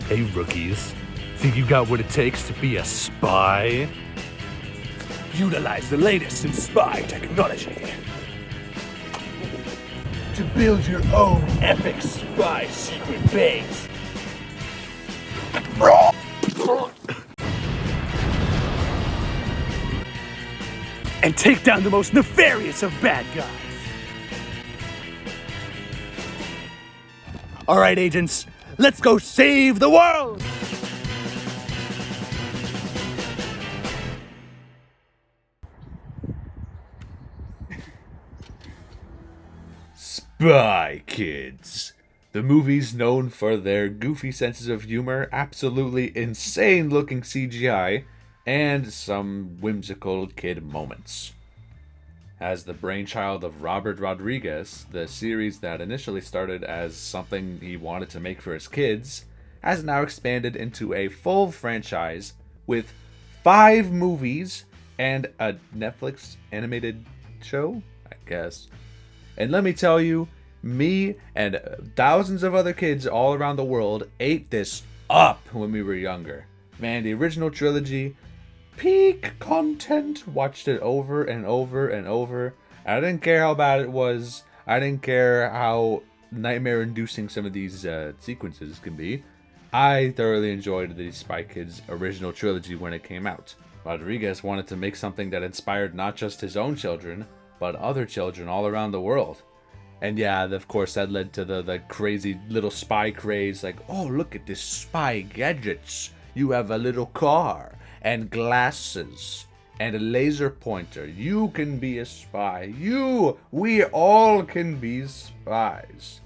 Hey rookies, think you got what it takes to be a spy? Utilize the latest in spy technology to build your own epic spy secret base. And take down the most nefarious of bad guys. Alright, agents, let's go save the world! Spy Kids. The movie's known for their goofy senses of humor, absolutely insane-looking CGI, and some whimsical kid moments. As the brainchild of Robert Rodriguez, the series that initially started as something he wanted to make for his kids has now expanded into a full franchise with 5 movies and a Netflix animated show, I guess. And let me tell you, me and thousands of other kids all around the world ate this up when we were younger. Man, the original trilogy, peak content. Watched it over and over and over. I didn't care how bad it was. I didn't care how nightmare-inducing some of these sequences can be. I thoroughly enjoyed the Spy Kids original trilogy when it came out. Rodriguez wanted to make something that inspired not just his own children, but other children all around the world. And yeah, of course, that led to the crazy little spy craze. Like, oh, look at this spy gadgets. You have a little car and glasses and a laser pointer. You can be a spy. We all can be spies.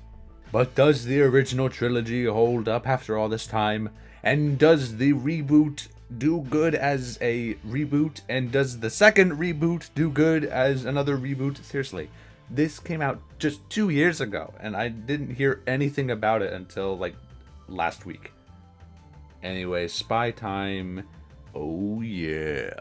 But does the original trilogy hold up after all this time? And does the reboot do good as a reboot? And does the second reboot do good as another reboot? Seriously, this came out just 2 years ago, and I didn't hear anything about it until like last week. Anyway, spy time. Oh yeah.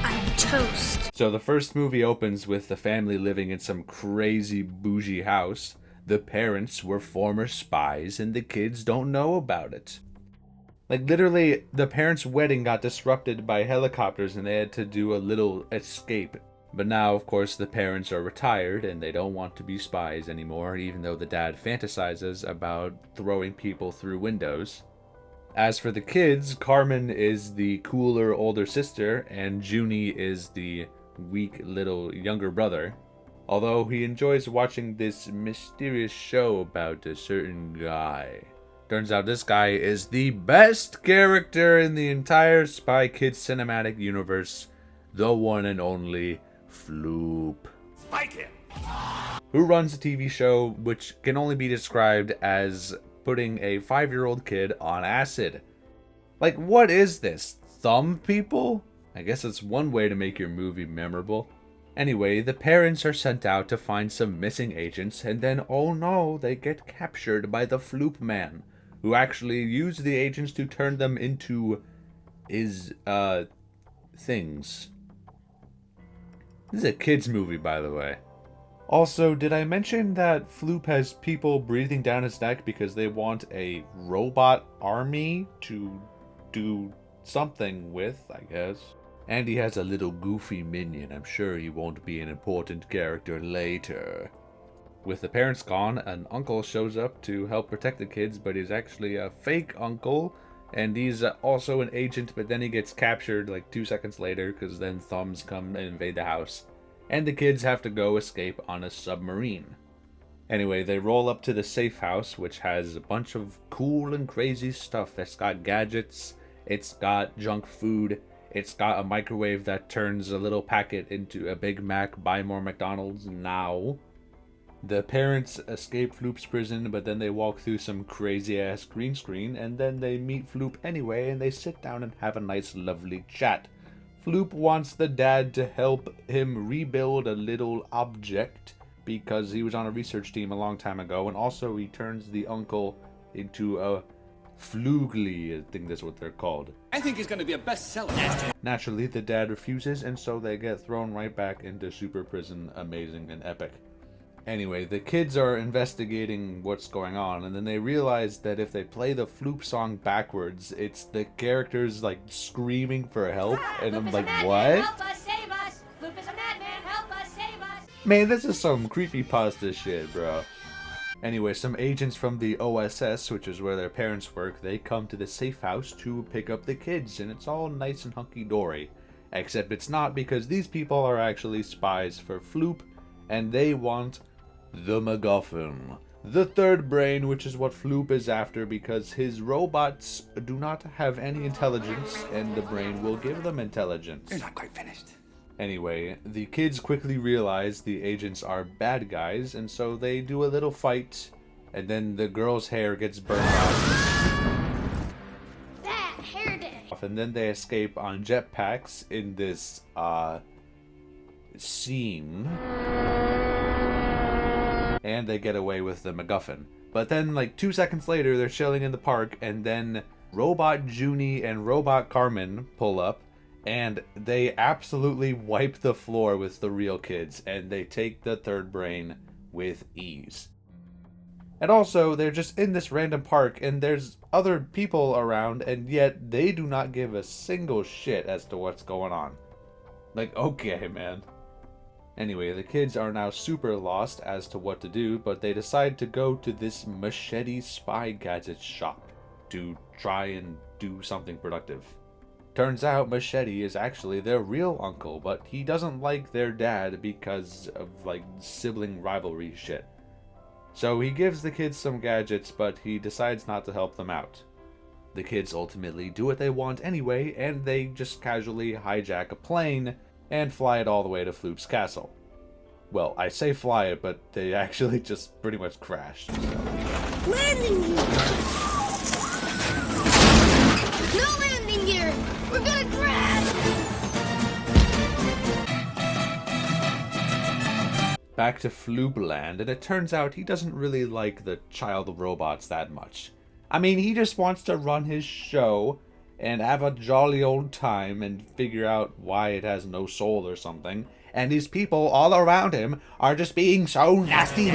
I'm toast. So the first movie opens with the family living in some crazy bougie house. The parents were former spies and the kids don't know about it. Like literally, the parents' wedding got disrupted by helicopters and they had to do a little escape. But now, of course, the parents are retired and they don't want to be spies anymore, even though the dad fantasizes about throwing people through windows. As for the kids, Carmen is the cooler older sister and Junie is the weak little younger brother. Although he enjoys watching this mysterious show about a certain guy. Turns out this guy is the best character in the entire Spy Kids cinematic universe. The one and only Floop. Spy Kid! Who runs a TV show which can only be described as putting a 5-year-old kid on acid. Like, what is this? Thumb people? I guess it's one way to make your movie memorable. Anyway, the parents are sent out to find some missing agents, and then, oh no, they get captured by the Floop Man, who actually used the agents to turn them into his, things. This is a kid's movie, by the way. Also, did I mention that Floop has people breathing down his neck because they want a robot army to do something with, I guess? And he has a little goofy minion. I'm sure he won't be an important character later. With the parents gone, an uncle shows up to help protect the kids, but he's actually a fake uncle. And he's also an agent, but then he gets captured like 2 seconds later because then thumbs come and invade the house. And the kids have to go escape on a submarine. Anyway, they roll up to the safe house, which has a bunch of cool and crazy stuff. It's got gadgets, it's got junk food, it's got a microwave that turns a little packet into a Big Mac. Buy more McDonald's now. The parents escape Floop's prison, but then they walk through some crazy-ass green screen, and then they meet Floop anyway, and they sit down and have a nice, lovely chat. Floop wants the dad to help him rebuild a little object, because he was on a research team a long time ago, and also he turns the uncle into a Flugly, I think that's what they're called. I think he's gonna be a bestseller. Naturally, the dad refuses, and so they get thrown right back into super prison, amazing and epic. Anyway, the kids are investigating what's going on, and then they realize that if they play the Floop song backwards, it's the characters, like, screaming for help, and I'm like, what? Help us, save us! Floop is a madman, help us, save us! Man, this is some creepypasta shit, bro. Anyway, some agents from the OSS, which is where their parents work, they come to the safe house to pick up the kids, and it's all nice and hunky-dory. Except it's not, because these people are actually spies for Floop, and they want the MacGuffin. The third brain, which is what Floop is after, because his robots do not have any intelligence, and the brain will give them intelligence. You're not quite finished. Anyway, the kids quickly realize the agents are bad guys, and so they do a little fight, and then the girl's hair gets burned out. That hair day. And then they escape on jetpacks in this, scene. And they get away with the MacGuffin. But then, like, 2 seconds later, they're chilling in the park, and then Robot Junie and Robot Carmen pull up, and they absolutely wipe the floor with the real kids, and they take the third brain with ease. And also, they're just in this random park, and there's other people around, and yet they do not give a single shit as to what's going on. Like, okay, man. Anyway, the kids are now super lost as to what to do, but they decide to go to this machete spy gadget shop to try and do something productive. Turns out Machete is actually their real uncle, but he doesn't like their dad because of, like, sibling rivalry shit. So he gives the kids some gadgets, but he decides not to help them out. The kids ultimately do what they want anyway, and they just casually hijack a plane and fly it all the way to Floop's castle. Well, I say fly it, but they actually just pretty much crashed. Landing gear! No landing gear! We're gonna crash! Back to Floopland, and it turns out he doesn't really like the child robots that much. I mean, he just wants to run his show and have a jolly old time and figure out why it has no soul or something, and these people all around him are just being so nasty.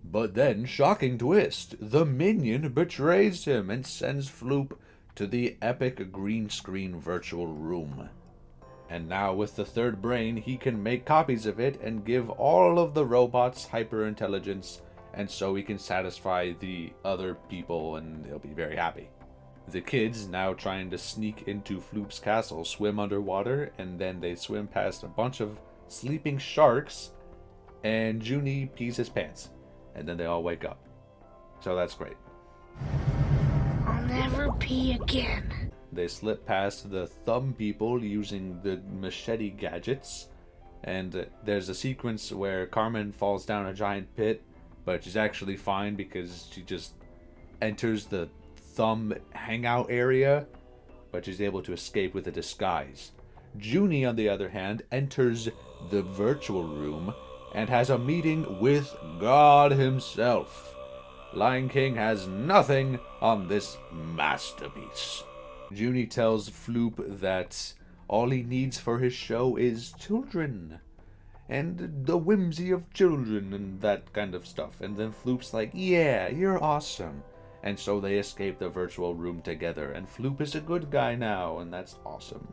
But then, shocking twist, the minion betrays him and sends Floop to the epic green screen virtual room. And now with the third brain, he can make copies of it and give all of the robots hyper-intelligence, and so he can satisfy the other people and he'll be very happy. The kids, now trying to sneak into Floop's castle, swim underwater, and then they swim past a bunch of sleeping sharks, and Junie pees his pants. And then they all wake up. So that's great. I'll never pee again. They slip past the thumb people using the machete gadgets, and there's a sequence where Carmen falls down a giant pit, but she's actually fine because she just enters the thumb hangout area, but she's able to escape with a disguise. Junie, on the other hand, enters the virtual room and has a meeting with God himself. Lion King has nothing on this masterpiece. Junie tells Floop that all he needs for his show is children, and the whimsy of children and that kind of stuff. And then Floop's like, yeah, you're awesome. And so they escape the virtual room together, and Floop is a good guy now, and that's awesome.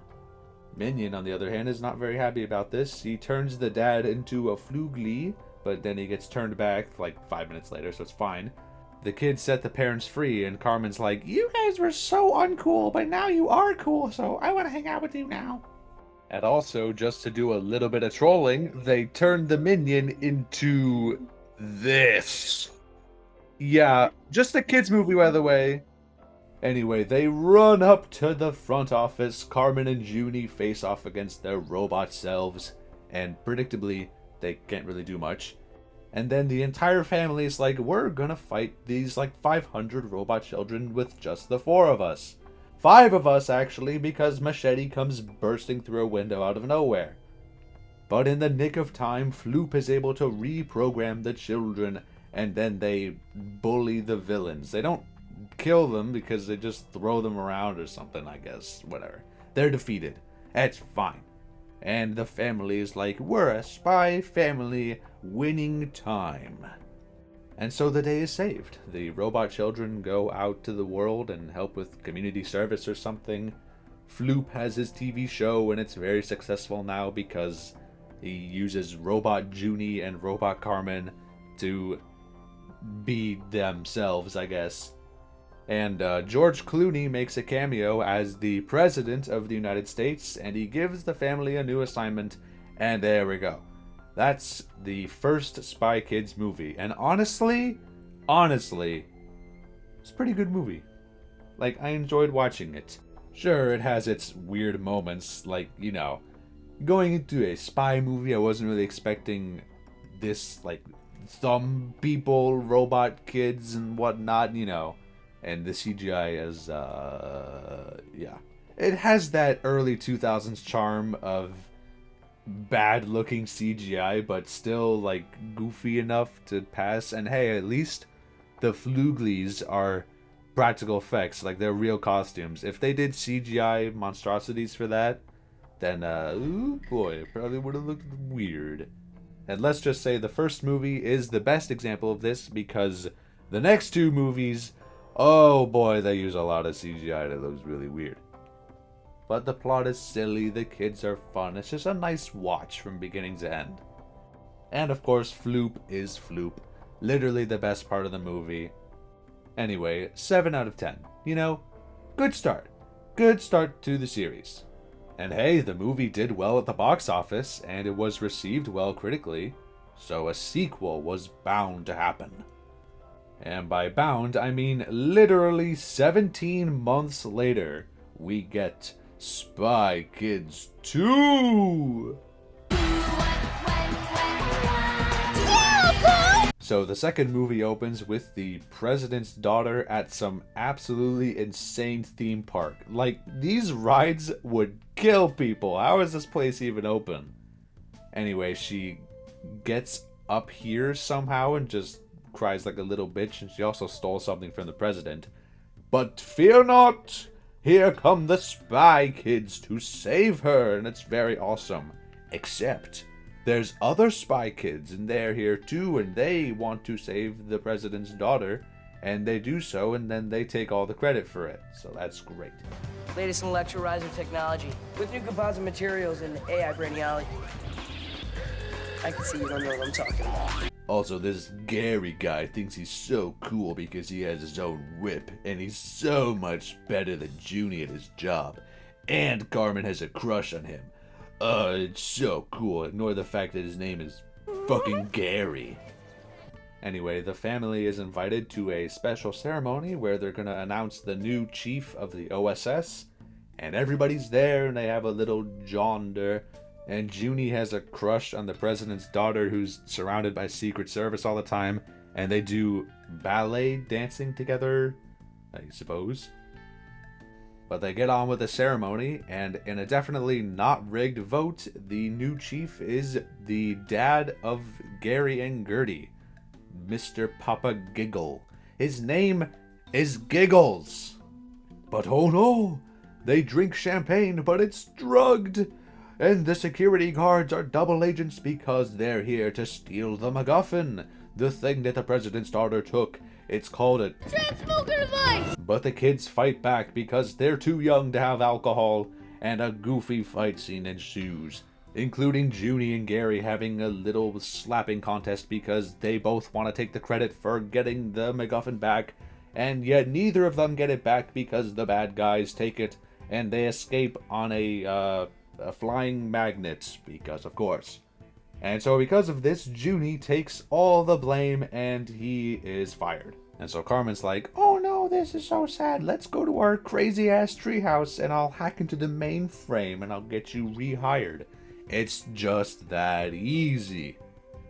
Minion, on the other hand, is not very happy about this. He turns the dad into a Floogly, but then he gets turned back like 5 minutes later, so it's fine. The kids set the parents free, and Carmen's like, you guys were so uncool, but now you are cool, so I want to hang out with you now. And also, just to do a little bit of trolling, they turned the minion into this. Yeah, just a kids movie, by the way. Anyway, they run up to the front office. Carmen and Junie face off against their robot selves, and predictably, they can't really do much. And then the entire family is like, we're gonna fight these like 500 robot children with just the 4 of us. 5 of us, actually, because Machete comes bursting through a window out of nowhere. But in the nick of time, Floop is able to reprogram the children, and then they bully the villains. They don't kill them because they just throw them around or something, I guess. Whatever. They're defeated. It's fine. And the family is like, we're a spy family, winning time. And so the day is saved. The robot children go out to the world and help with community service or something. Floop has his TV show, and it's very successful now because he uses Robot Junie and Robot Carmen to be themselves, I guess. And George Clooney makes a cameo as the President of the United States, and he gives the family a new assignment, and there we go. That's the first Spy Kids movie, and honestly, it's a pretty good movie. Like, I enjoyed watching it. Sure, it has its weird moments, like, you know, going into a spy movie, I wasn't really expecting this, like, thumb people, robot kids, and whatnot, you know. And the CGI is, yeah. It has that early 2000s charm of bad-looking CGI, but still, like, goofy enough to pass. And hey, at least the Fluglies are practical effects, like, they're real costumes. If they did CGI monstrosities for that, then, ooh boy, it probably would have looked weird. And let's just say the first movie is the best example of this, because the next two movies, oh boy, they use a lot of CGI that looks really weird. But the plot is silly, the kids are fun, it's just a nice watch from beginning to end. And of course, Floop is Floop. Literally the best part of the movie. Anyway, 7 out of 10. You know, good start. Good start to the series. And hey, the movie did well at the box office, and it was received well critically, so a sequel was bound to happen. And by bound, I mean literally 17 months later, we get Spy Kids 2! So the second movie opens with the president's daughter at some absolutely insane theme park. Like, these rides would kill people. How is this place even open? Anyway, she gets up here somehow and just cries like a little bitch, and she also stole something from the president. But fear not! Here come the Spy Kids to save her, and it's very awesome. Except there's other Spy Kids, and they're here too, and they want to save the president's daughter, and they do so, and then they take all the credit for it. So that's great. Latest in electrolyzer technology, with new composite materials and AI brainiology. I can see you don't know what I'm talking about. Also, this Gary guy thinks he's so cool because he has his own whip, and he's so much better than Junie at his job. And Carmen has a crush on him. It's so cool. Ignore the fact that his name is fucking Gary. Anyway, the family is invited to a special ceremony where they're gonna announce the new chief of the OSS, and everybody's there, and they have a little jaunder, and Junie has a crush on the president's daughter who's surrounded by Secret Service all the time, and they do ballet dancing together, I suppose. But they get on with the ceremony, and in a definitely not rigged vote, the new chief is the dad of Gary and Gertie, Mr. Papa Giggle. His name is Giggles. But oh no, they drink champagne, but it's drugged. And the security guards are double agents because they're here to steal the MacGuffin, the thing that the president's daughter took. It's called a Transmoker device! But the kids fight back because they're too young to have alcohol, and a goofy fight scene ensues, including Junie and Gary having a little slapping contest because they both want to take the credit for getting the MacGuffin back, and yet neither of them get it back because the bad guys take it, and they escape on a flying magnet, because of course. And so because of this, Junie takes all the blame, and he is fired. And so Carmen's like, oh no, this is so sad. Let's go to our crazy-ass treehouse, and I'll hack into the mainframe, and I'll get you rehired. It's just that easy.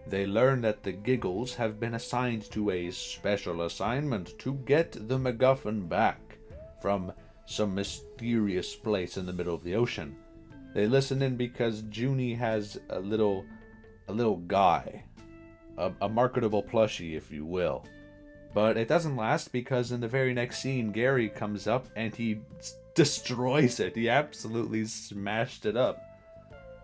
They learn that the Giggles have been assigned to a special assignment to get the MacGuffin back from some mysterious place in the middle of the ocean. They listen in because Junie has a little guy, a marketable plushie, if you will. But it doesn't last because in the very next scene, Gary comes up and he destroys it. He absolutely smashed it up.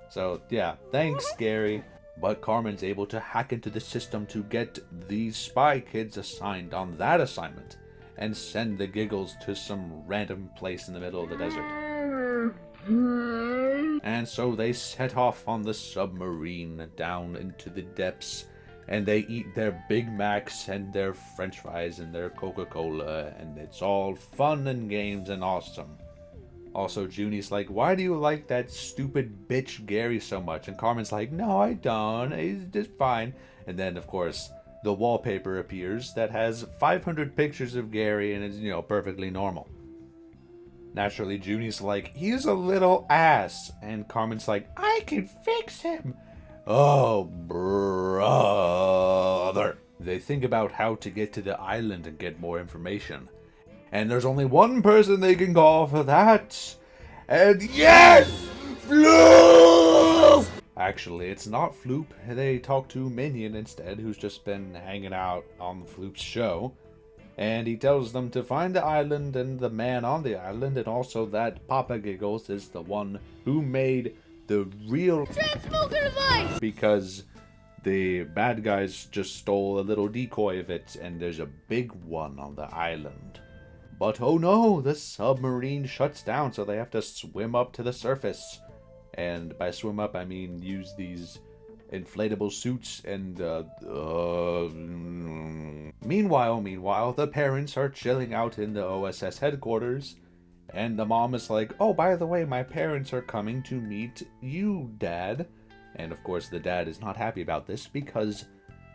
So, yeah, thanks, Gary. But Carmen's able to hack into the system to get these spy kids assigned on that assignment and send the Giggles to some random place in the middle of the desert. And so they set off on the submarine down into the depths, and they eat their Big Macs and their French fries and their Coca-Cola, and it's all fun and games and awesome. Also, Junie's like, why do you like that stupid bitch Gary so much? And Carmen's like, no, I don't. He's just fine. And then, of course, the wallpaper appears that has 500 pictures of Gary and is, perfectly normal. Naturally, Junie's like, he's a little ass. And Carmen's like, I can fix him. Oh, brother. They think about how to get to the island and get more information. And there's only one person they can call for that. And yes! Floop! Actually, it's not Floop. They talk to Minion instead, who's just been hanging out on Floop's show. And he tells them to find the island and the man on the island, and also that Papa Giggles is the one who made the real Transmoker device! Because the bad guys just stole a little decoy of it, and there's a big one on the island. But oh no, the submarine shuts down, so they have to swim up to the surface. And by swim up, I mean use these inflatable suits and, Meanwhile, the parents are chilling out in the OSS headquarters. And the mom is like, oh, by the way, my parents are coming to meet you, Dad. And of course, the dad is not happy about this because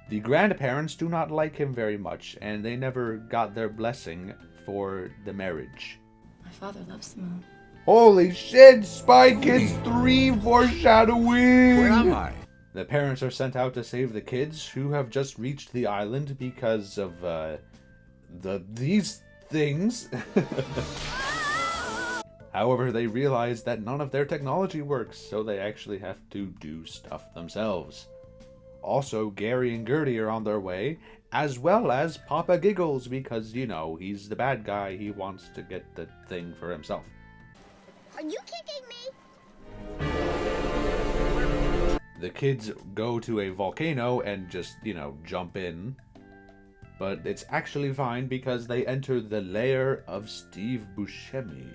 the grandparents do not like him very much, and they never got their blessing for the marriage. My father loves the moon. Holy shit, Spy Kids 3 foreshadowing! Where am I? The parents are sent out to save the kids, who have just reached the island because of, these things. However, they realize that none of their technology works, so they actually have to do stuff themselves. Also, Gary and Gertie are on their way, as well as Papa Giggles, because, he's the bad guy. He wants to get the thing for himself. Are you kicking me? The kids go to a volcano and just, jump in. But it's actually fine because they enter the lair of Steve Buscemi.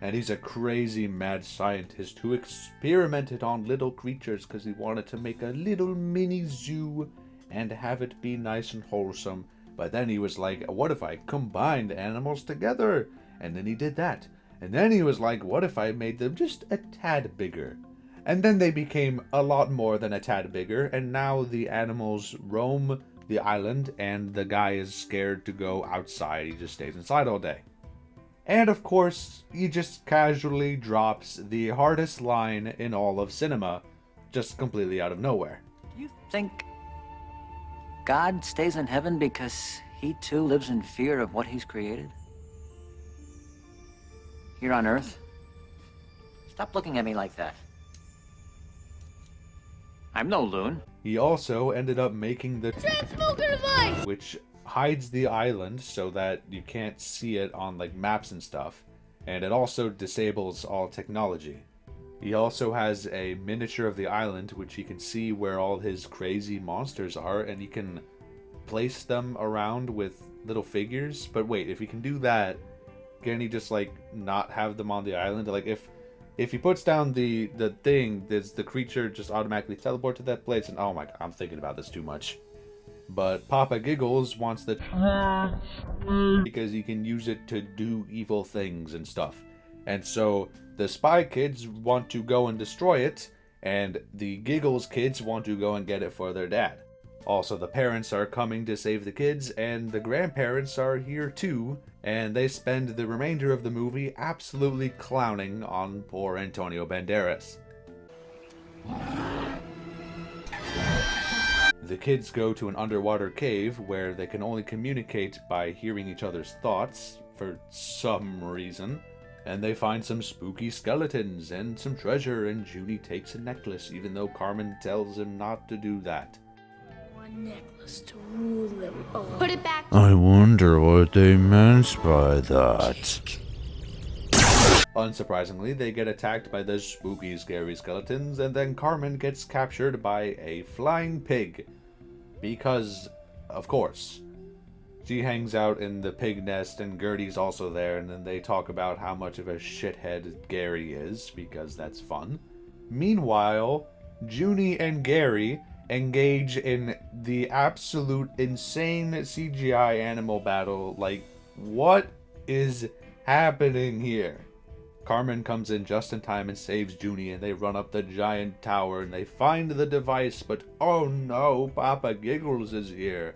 And he's a crazy mad scientist who experimented on little creatures because he wanted to make a little mini zoo and have it be nice and wholesome. But then he was like, what if I combined animals together? And then he did that. And then he was like, what if I made them just a tad bigger? And then they became a lot more than a tad bigger, and now the animals roam the island, and the guy is scared to go outside. He just stays inside all day. And of course, he just casually drops the hardest line in all of cinema, just completely out of nowhere. Do you think God stays in heaven because he too lives in fear of what he's created? Here on Earth? Stop looking at me like that. I'm no loon. He also ended up making the Transmoker device! which hides the island so that you can't see it on maps and stuff, and it also disables all technology. He also has a miniature of the island which he can see where all his crazy monsters are, and he can place them around with little figures. But wait, if he can do that, can he just not have them on the island? If he puts down the thing, does the creature just automatically teleport to that place? And oh my god, I'm thinking about this too much. But Papa Giggles wants the because he can use it to do evil things and stuff. And so the Spy Kids want to go and destroy it, and the Giggles kids want to go and get it for their dad. Also, the parents are coming to save the kids, and the grandparents are here too, and they spend the remainder of the movie absolutely clowning on poor Antonio Banderas. The kids go to an underwater cave where they can only communicate by hearing each other's thoughts, for some reason, and they find some spooky skeletons and some treasure, and Junie takes a necklace, even though Carmen tells him not to do that. Necklace to rule them all. Put it back. I wonder what they meant by that. Unsurprisingly, they get attacked by the spooky, scary skeletons, and then Carmen gets captured by a flying pig. Because, of course. She hangs out in the pig nest, and Gertie's also there, and then they talk about how much of a shithead Gary is, because that's fun. Meanwhile, Junie and Gary engage in the absolute insane CGI animal battle. Like, what is happening here? Carmen comes in just in time and saves Junie, and they run up the giant tower and they find the device, but oh no, Papa Giggles is here.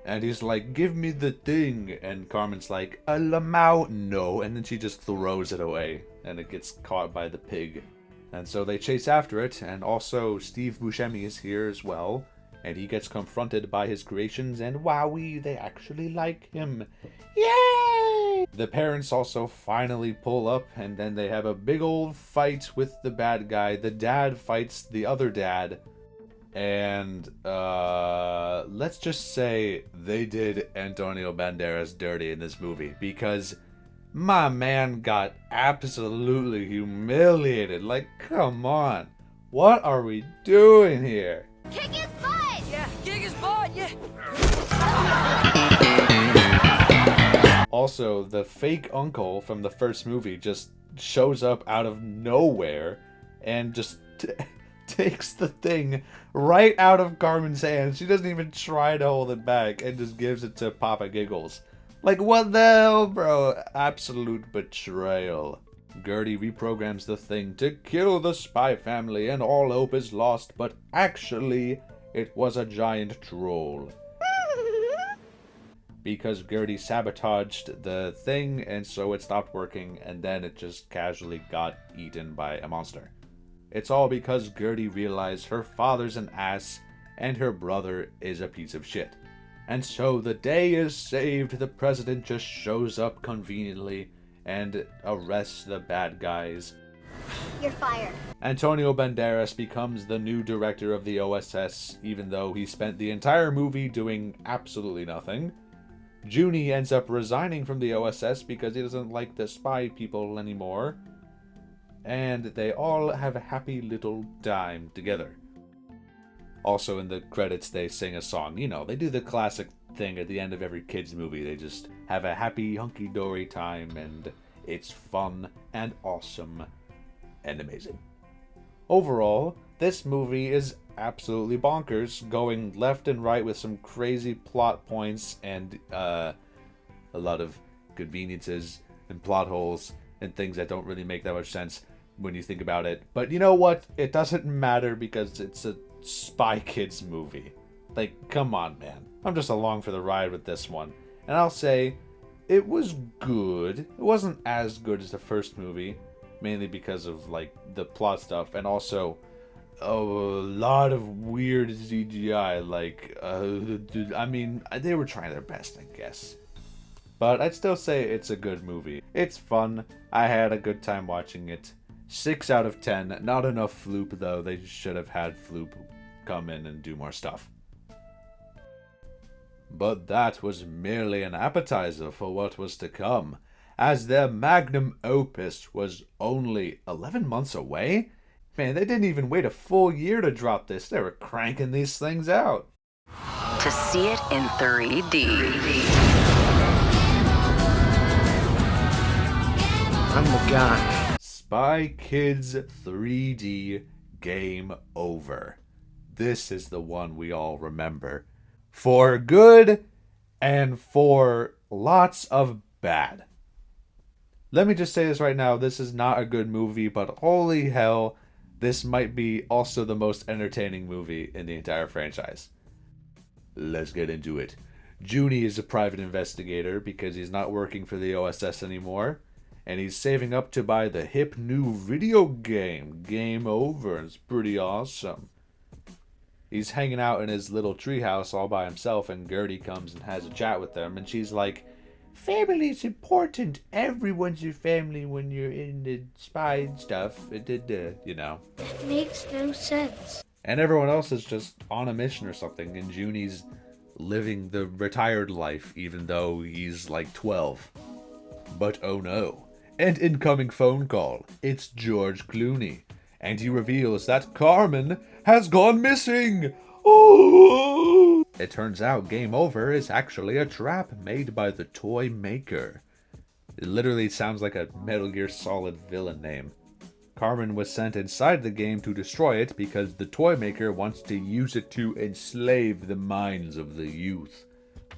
And he's like, give me the thing. And Carmen's like, a lamau, no. And then she just throws it away and it gets caught by the pig. And so they chase after it, and also Steve Buscemi is here as well. And he gets confronted by his creations, and wowee, they actually like him. Yay! The parents also finally pull up, and then they have a big old fight with the bad guy. The dad fights the other dad. And let's just say they did Antonio Banderas dirty in this movie, because my man got absolutely humiliated. Like, come on. What are we doing here? Kick his butt! Yeah, kick his butt, yeah. Also, the fake uncle from the first movie just shows up out of nowhere and just takes the thing right out of Carmen's hands. She doesn't even try to hold it back and just gives it to Papa Giggles. Like, what the hell, bro? Absolute betrayal. Gertie reprograms the thing to kill the spy family and all hope is lost, but actually, it was a giant troll. Because Gertie sabotaged the thing, and so it stopped working, and then it just casually got eaten by a monster. It's all because Gertie realized her father's an ass, and her brother is a piece of shit. And so the day is saved, the president just shows up conveniently and arrests the bad guys. You're fired. Antonio Banderas becomes the new director of the OSS, even though he spent the entire movie doing absolutely nothing. Junie ends up resigning from the OSS because he doesn't like the spy people anymore. And they all have a happy little time together. Also in the credits they sing a song. You know, they do the classic thing at the end of every kid's movie. They just have a happy hunky-dory time, and it's fun and awesome and amazing. Overall, this movie is absolutely bonkers, going left and right with some crazy plot points and a lot of conveniences and plot holes and things that don't really make that much sense when you think about it. But you know what? It doesn't matter because it's a Spy Kids movie. Like, come on, man. I'm just along for the ride with this one. And I'll say, it was good. It wasn't as good as the first movie, mainly because of, like, the plot stuff, and also a lot of weird CGI. Like, I mean, they were trying their best, I guess. But I'd still say it's a good movie. It's fun. I had a good time watching it. 6 out of 10. Not enough Floop, though. They should have had Floop come in and do more stuff. But that was merely an appetizer for what was to come, as their magnum opus was only 11 months away. Man, they didn't even wait a full year to drop this. They were cranking these things out. To see it in 3D. I'm the guy. Spy Kids 3D Game Over. This is the one we all remember. For good and for lots of bad. Let me just say this right now. This is not a good movie, but holy hell, this might be also the most entertaining movie in the entire franchise. Let's get into it. Junie is a private investigator because he's not working for the OSS anymore. And he's saving up to buy the hip new video game, Game Over. It's pretty awesome. He's hanging out in his little treehouse all by himself, and Gertie comes and has a chat with them, and she's like, family's important. Everyone's your family when you're in the spy and stuff. You know. It makes no sense. And everyone else is just on a mission or something, and Junie's living the retired life, even though he's like 12. But oh no. and incoming phone call. It's George Clooney, and he reveals that Carmen has gone missing. Oh! It turns out Game Over is actually a trap made by the toy maker. It literally sounds like a Metal Gear Solid villain name. Carmen was sent inside the game to destroy it because the toy maker wants to use it to enslave the minds of the youth.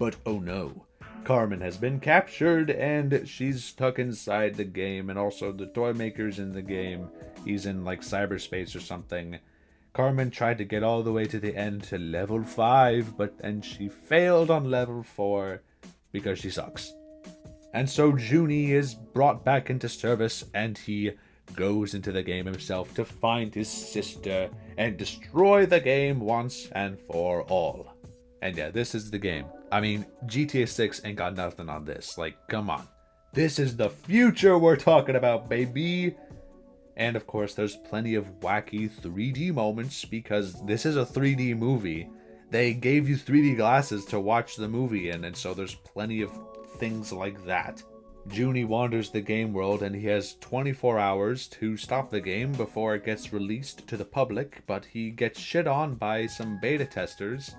But oh no, Carmen has been captured and she's stuck inside the game, and also the toy maker's in the game. He's in like cyberspace or something. Carmen tried to get all the way to the end to level 5, but then she failed on level 4 because she sucks. And so Junie is brought back into service, and he goes into the game himself to find his sister and destroy the game once and for all. And yeah, this is the game. I mean, GTA 6 ain't got nothing on this. Like, come on. This is the future we're talking about, baby. And of course, there's plenty of wacky 3D moments because this is a 3D movie. They gave you 3D glasses to watch the movie in, and so there's plenty of things like that. Junie wanders the game world, and he has 24 hours to stop the game before it gets released to the public, but he gets shit on by some beta testers,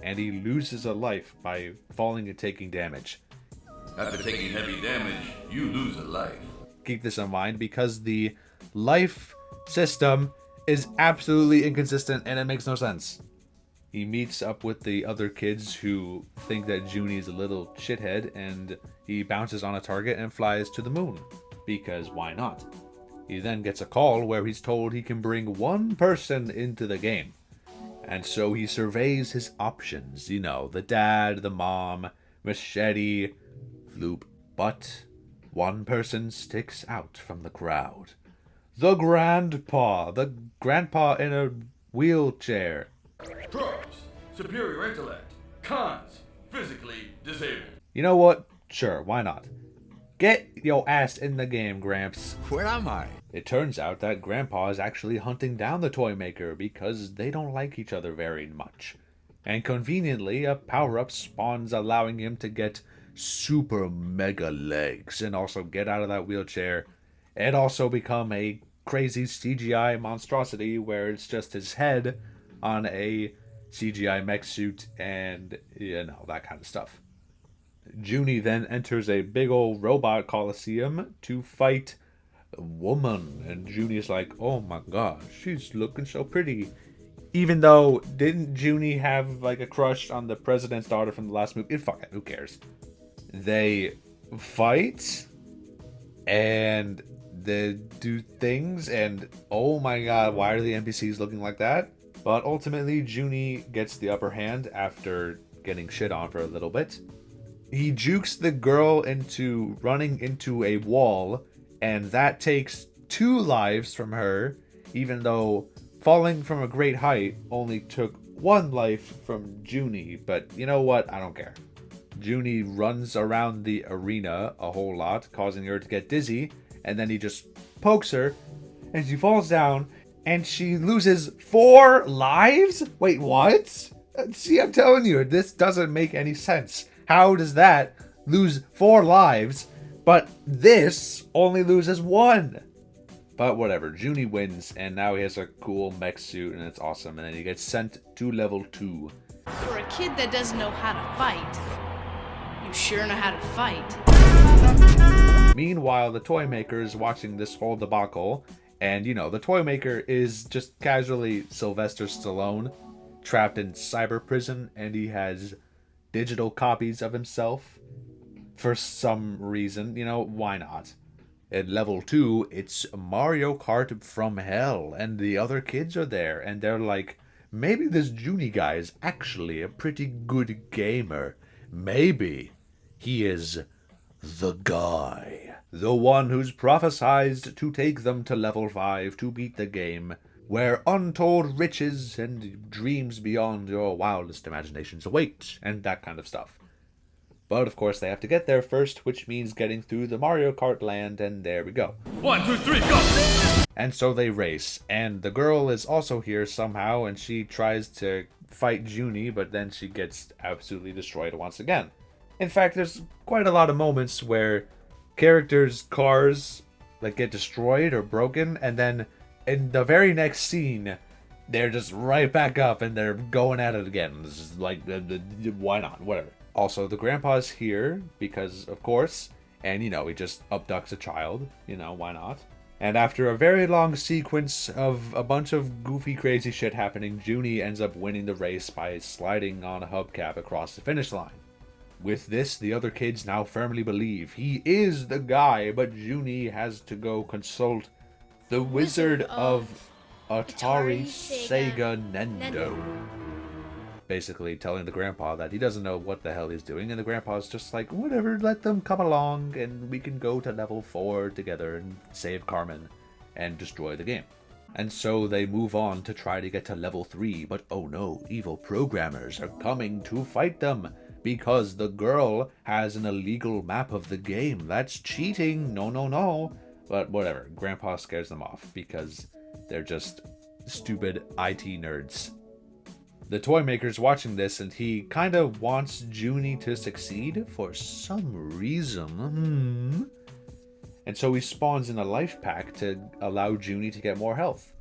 and he loses a life by falling and taking damage. After taking heavy damage, you lose a life. Keep this in mind because the life system is absolutely inconsistent and it makes no sense. He meets up with the other kids who think that Junie is a little shithead, and he bounces on a target and flies to the moon. Because why not? He then gets a call where he's told he can bring one person into the game. And so he surveys his options. You know, the dad, the mom, Machete, Floop. But one person sticks out from the crowd. The grandpa in a wheelchair. Pros, superior intellect. Cons, physically disabled. You know what? Sure, why not? Get your ass in the game, Gramps. Where am I? It turns out that Grandpa is actually hunting down the toy maker because they don't like each other very much. And conveniently, a power-up spawns allowing him to get super mega legs and also get out of that wheelchair and also become a crazy CGI monstrosity where it's just his head on a CGI mech suit and, you know, that kind of stuff. Junie then enters a big old robot coliseum to fight a woman, and Junie's like, oh my god, she's looking so pretty. Even though, didn't Junie have like a crush on the president's daughter from the last movie? Fuck it, who cares? They fight, and they do things, and oh my god, why are the NPCs looking like that? But ultimately, Junie gets the upper hand after getting shit on for a little bit. He jukes the girl into running into a wall, and that takes 2 lives from her, even though falling from a great height only took 1 life from Junie. But you know what? I don't care. Junie runs around the arena a whole lot, causing her to get dizzy, and then he just pokes her, and she falls down, and she loses 4 lives? Wait, what? See, I'm telling you, this doesn't make any sense. How does that lose 4 lives, but this only loses 1? But whatever, Junie wins, and now he has a cool mech suit, and it's awesome, and then he gets sent to level 2. For a kid that doesn't know how to fight, you sure know how to fight. Meanwhile, the toy maker is watching this whole debacle, and you know, the toy maker is just casually Sylvester Stallone, trapped in cyber prison, and he has digital copies of himself for some reason. You know, why not? At level 2, it's Mario Kart from hell, and the other kids are there, and they're like, maybe this Junie guy is actually a pretty good gamer. Maybe he is the guy. The one who's prophesized to take them to level 5 to beat the game, where untold riches and dreams beyond your wildest imaginations await, and that kind of stuff. But of course they have to get there first, which means getting through the Mario Kart land, and there we go. 1, 2, 3, go! And so they race, and the girl is also here somehow, and she tries to fight Junie, but then she gets absolutely destroyed once again. In fact, there's quite a lot of moments where characters' cars like get destroyed or broken, and then in the very next scene, they're just right back up and they're going at it again. This is like, why not? Whatever. Also, the grandpa's here because, of course, and he just abducts a child. Why not? And after a very long sequence of a bunch of goofy, crazy shit happening, Junie ends up winning the race by sliding on a hubcap across the finish line. With this, the other kids now firmly believe he is the guy, but Junie has to go consult the Wizard of Atari Sega Nendo. Basically telling the grandpa that he doesn't know what the hell he's doing, and the grandpa's just like, whatever, let them come along and we can go to level 4 together and save Carmen and destroy the game. And so they move on to try to get to level 3, but oh no, evil programmers are coming to fight them because the girl has an illegal map of the game. That's cheating, no. But whatever, grandpa scares them off because they're just stupid IT nerds. The toy maker's watching this and he kind of wants Junie to succeed for some reason. And so he spawns in a life pack to allow Junie to get more health.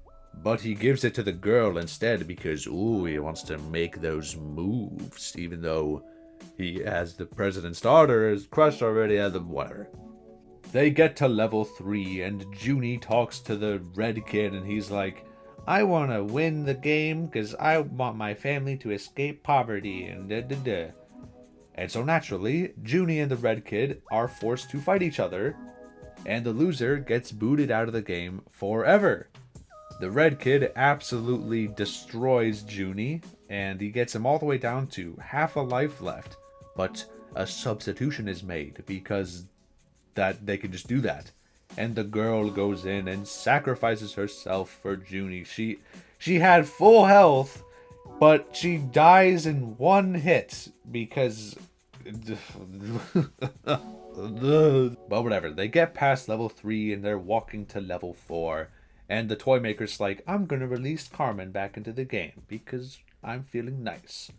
But he gives it to the girl instead because, he wants to make those moves, even though he has the president's daughter, his crush already, whatever. They get to level 3 and Junie talks to the red kid and he's like, I want to win the game because I want my family to escape poverty and da. And so naturally, Junie and the red kid are forced to fight each other, and the loser gets booted out of the game forever. The red kid absolutely destroys Junie, and he gets him all the way down to half a life left, but a substitution is made because that they can just do that. And the girl goes in and sacrifices herself for Junie. She had full health, but she dies in one hit because... But whatever, they get past level 3 and they're walking to level 4. And the toy maker's like, I'm gonna release Carmen back into the game because I'm feeling nice.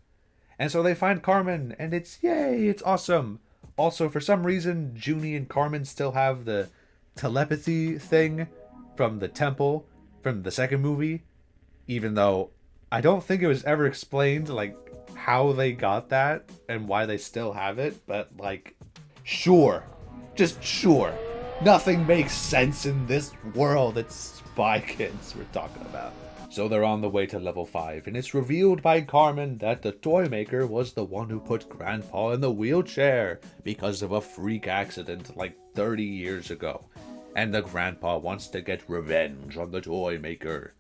And so they find Carmen and it's yay, it's awesome. Also, for some reason, Junie and Carmen still have the telepathy thing from the temple from the second movie, even though I don't think it was ever explained like how they got that and why they still have it, but like, sure, just sure. Nothing makes sense in this world. It's Spy Kids we're talking about. So they're on the way to level 5, and it's revealed by Carmen that the toy maker was the one who put Grandpa in the wheelchair because of a freak accident like 30 years ago. And the grandpa wants to get revenge on the toy maker.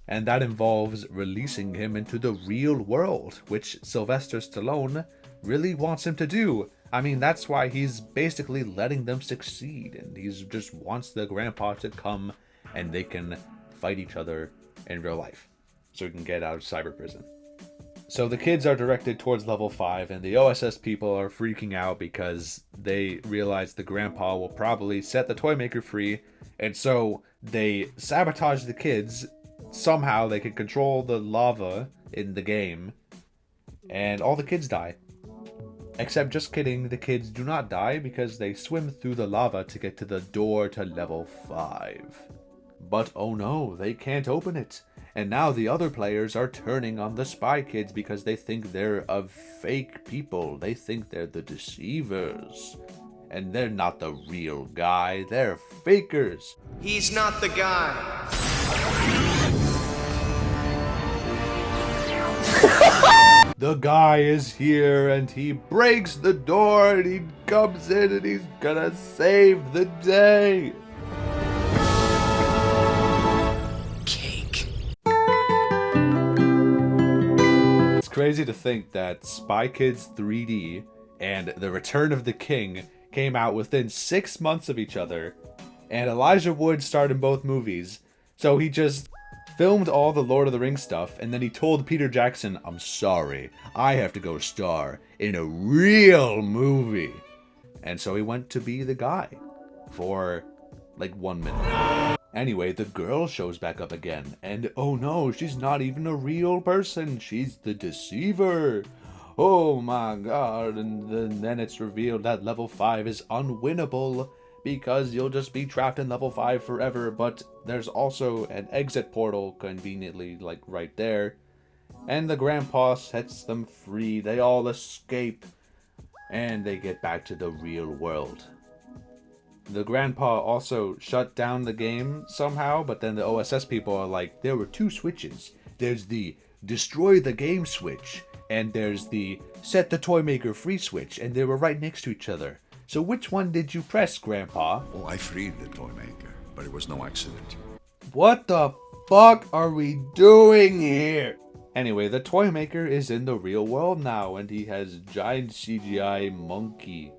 And that involves releasing him into the real world, which Sylvester Stallone really wants him to do. I mean, that's why he's basically letting them succeed, and he just wants the grandpa to come and they can fight each other in real life, so he can get out of cyber prison. So the kids are directed towards level 5, and the OSS people are freaking out because they realize the grandpa will probably set the toy maker free, and so they sabotage the kids. Somehow they can control the lava in the game, and all the kids die. Except, just kidding, the kids do not die because they swim through the lava to get to the door to level 5. But oh no, they can't open it. And now the other players are turning on the Spy Kids because they think they're of fake people. They think they're the deceivers. And they're not the real guy, they're fakers. He's not the guy. The guy is here and he breaks the door and he comes in and he's gonna save the day. It's crazy to think that Spy Kids 3D and The Return of the King came out within 6 months of each other, and Elijah Wood starred in both movies, so he just filmed all the Lord of the Rings stuff, and then he told Peter Jackson, I'm sorry, I have to go star in a real movie. And so he went to be the guy for like 1 minute. Anyway, the girl shows back up again, and oh no, she's not even a real person, she's the deceiver. Oh my god, and then it's revealed that level 5 is unwinnable because you'll just be trapped in level 5 forever, but there's also an exit portal conveniently like right there, and the grandpa sets them free. They all escape and they get back to the real world. The grandpa also shut down the game somehow, but then the OSS people are like, there were 2 switches. There's the destroy the game switch, and there's the set the toy maker free switch, and they were right next to each other. So which one did you press, Grandpa? Oh, I freed the toy maker, but it was no accident. What the fuck are we doing here? Anyway, the toy maker is in the real world now, and he has giant CGI monkey.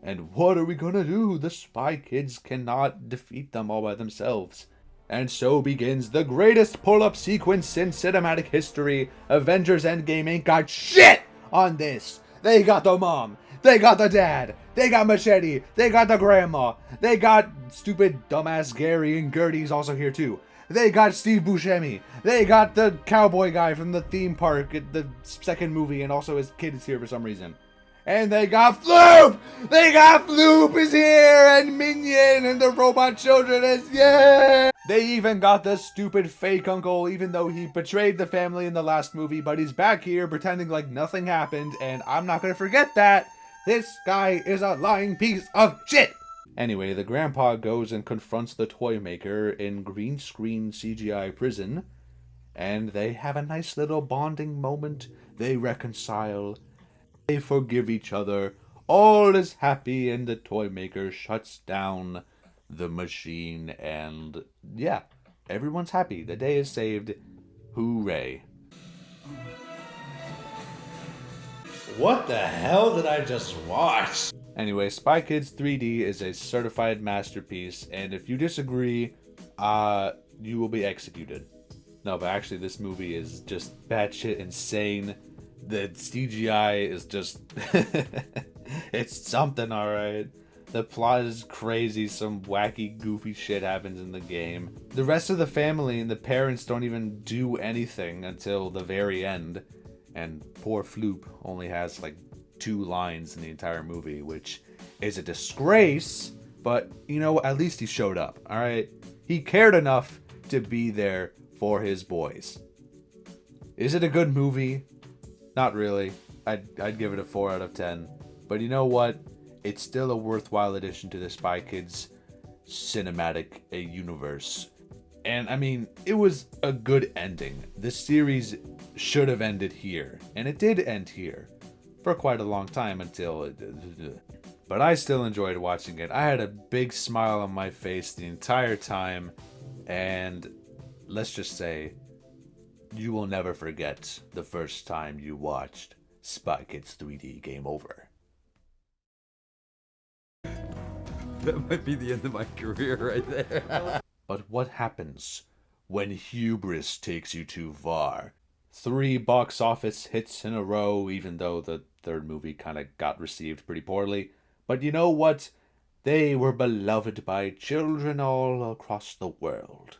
And what are we gonna do? The Spy Kids cannot defeat them all by themselves. And so begins the greatest pull-up sequence in cinematic history. Avengers Endgame ain't got shit on this. They got the mom. They got the dad. They got Machete. They got the grandma. They got stupid dumbass Gary, and Gertie's also here too. They got Steve Buscemi. They got the cowboy guy from the theme park at the second movie, and also his kid is here for some reason. And they got Floop! They got Floop is here, and Minion, and the robot children is, yeah! They even got the stupid fake uncle, even though he betrayed the family in the last movie, but he's back here pretending like nothing happened, and I'm not gonna forget that. This guy is a lying piece of shit! Anyway, the grandpa goes and confronts the toy maker in green screen CGI prison, and they have a nice little bonding moment. They reconcile. They forgive each other. All is happy, and the toy maker shuts down the machine, and yeah, everyone's happy. The day is saved. Hooray. What the hell did I just watch? Anyway, Spy Kids 3D is a certified masterpiece, and if you disagree, you will be executed. No, but actually this movie is just batshit insane. The CGI is just... it's something, alright. The plot is crazy. Some wacky, goofy shit happens in the game. The rest of the family and the parents don't even do anything until the very end. And poor Floop only has like 2 lines in the entire movie, which is a disgrace. But, you know, at least he showed up, alright? He cared enough to be there for his boys. Is it a good movie? Not really. I'd give it a 4 out of 10. But you know what? It's still a worthwhile addition to the Spy Kids cinematic universe. And I mean, it was a good ending. This series should have ended here. And it did end here. For quite a long time until it... But I still enjoyed watching it. I had a big smile on my face the entire time. And let's just say... you will never forget the first time you watched Spy Kids 3D Game Over. That might be the end of my career right there. But what happens when hubris takes you too far? 3 box office hits in a row, even though the third movie kind of got received pretty poorly. But you know what? They were beloved by children all across the world.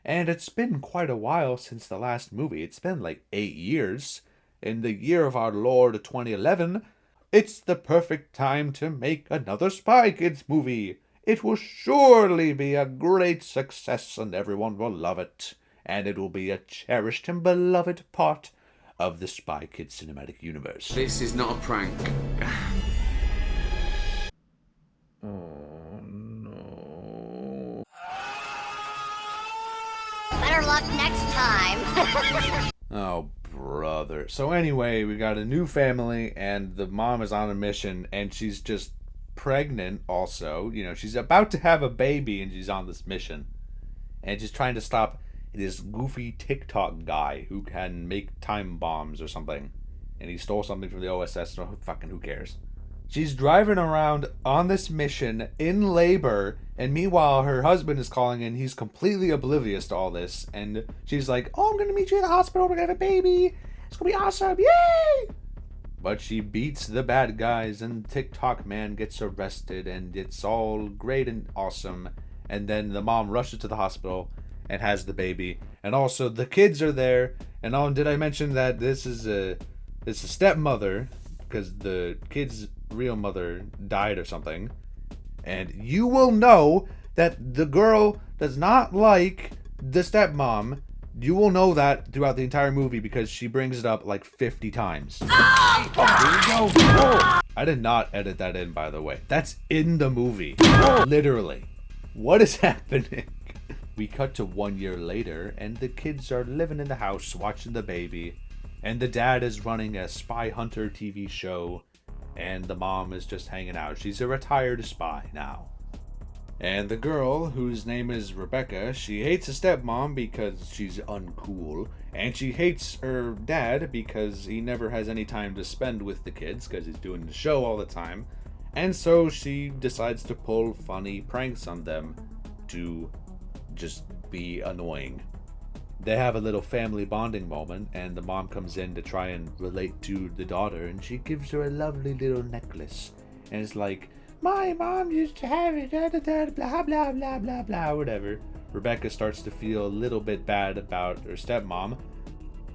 And it's been quite a while since the last movie. It's been like 8 years. In the year of our Lord 2011, it's the perfect time to make another Spy Kids movie. It will surely be a great success and everyone will love it. And it will be a cherished and beloved part of the Spy Kids cinematic universe. This is not a prank. Oh no. Better luck next time. Oh, brother. So anyway, we got a new family, and the mom is on a mission, and she's just pregnant also. You know, she's about to have a baby, and she's on this mission. And she's trying to stop this goofy TikTok guy who can make time bombs or something. And he stole something from the OSS, so fucking who cares? She's driving around on this mission in labor, and meanwhile her husband is calling and he's completely oblivious to all this. And she's like, oh, I'm gonna meet you at the hospital, we're gonna have a baby, it's gonna be awesome, yay! But she beats the bad guys and TikTok man gets arrested and it's all great and awesome. And then the mom rushes to the hospital and has the baby. And also the kids are there. And oh, did I mention that this is a stepmother, because the kid's real mother died or something. And you will know that the girl does not like the stepmom. You will know that throughout the entire movie because she brings it up like 50 times. Oh, here we go. Oh. I did not edit that in, by the way. That's in the movie. Literally. What is happening? We cut to 1 year later, and the kids are living in the house watching the baby. And the dad is running a spy hunter TV show. And the mom is just hanging out. She's a retired spy now. And the girl, whose name is Rebecca, she hates her stepmom because she's uncool. And she hates her dad because he never has any time to spend with the kids because he's doing the show all the time. And so she decides to pull funny pranks on them to just be annoying. They have a little family bonding moment, and the mom comes in to try and relate to the daughter, and she gives her a lovely little necklace. And it's like, my mom used to have it, blah, blah, blah, blah, blah, whatever. Rebecca starts to feel a little bit bad about her stepmom,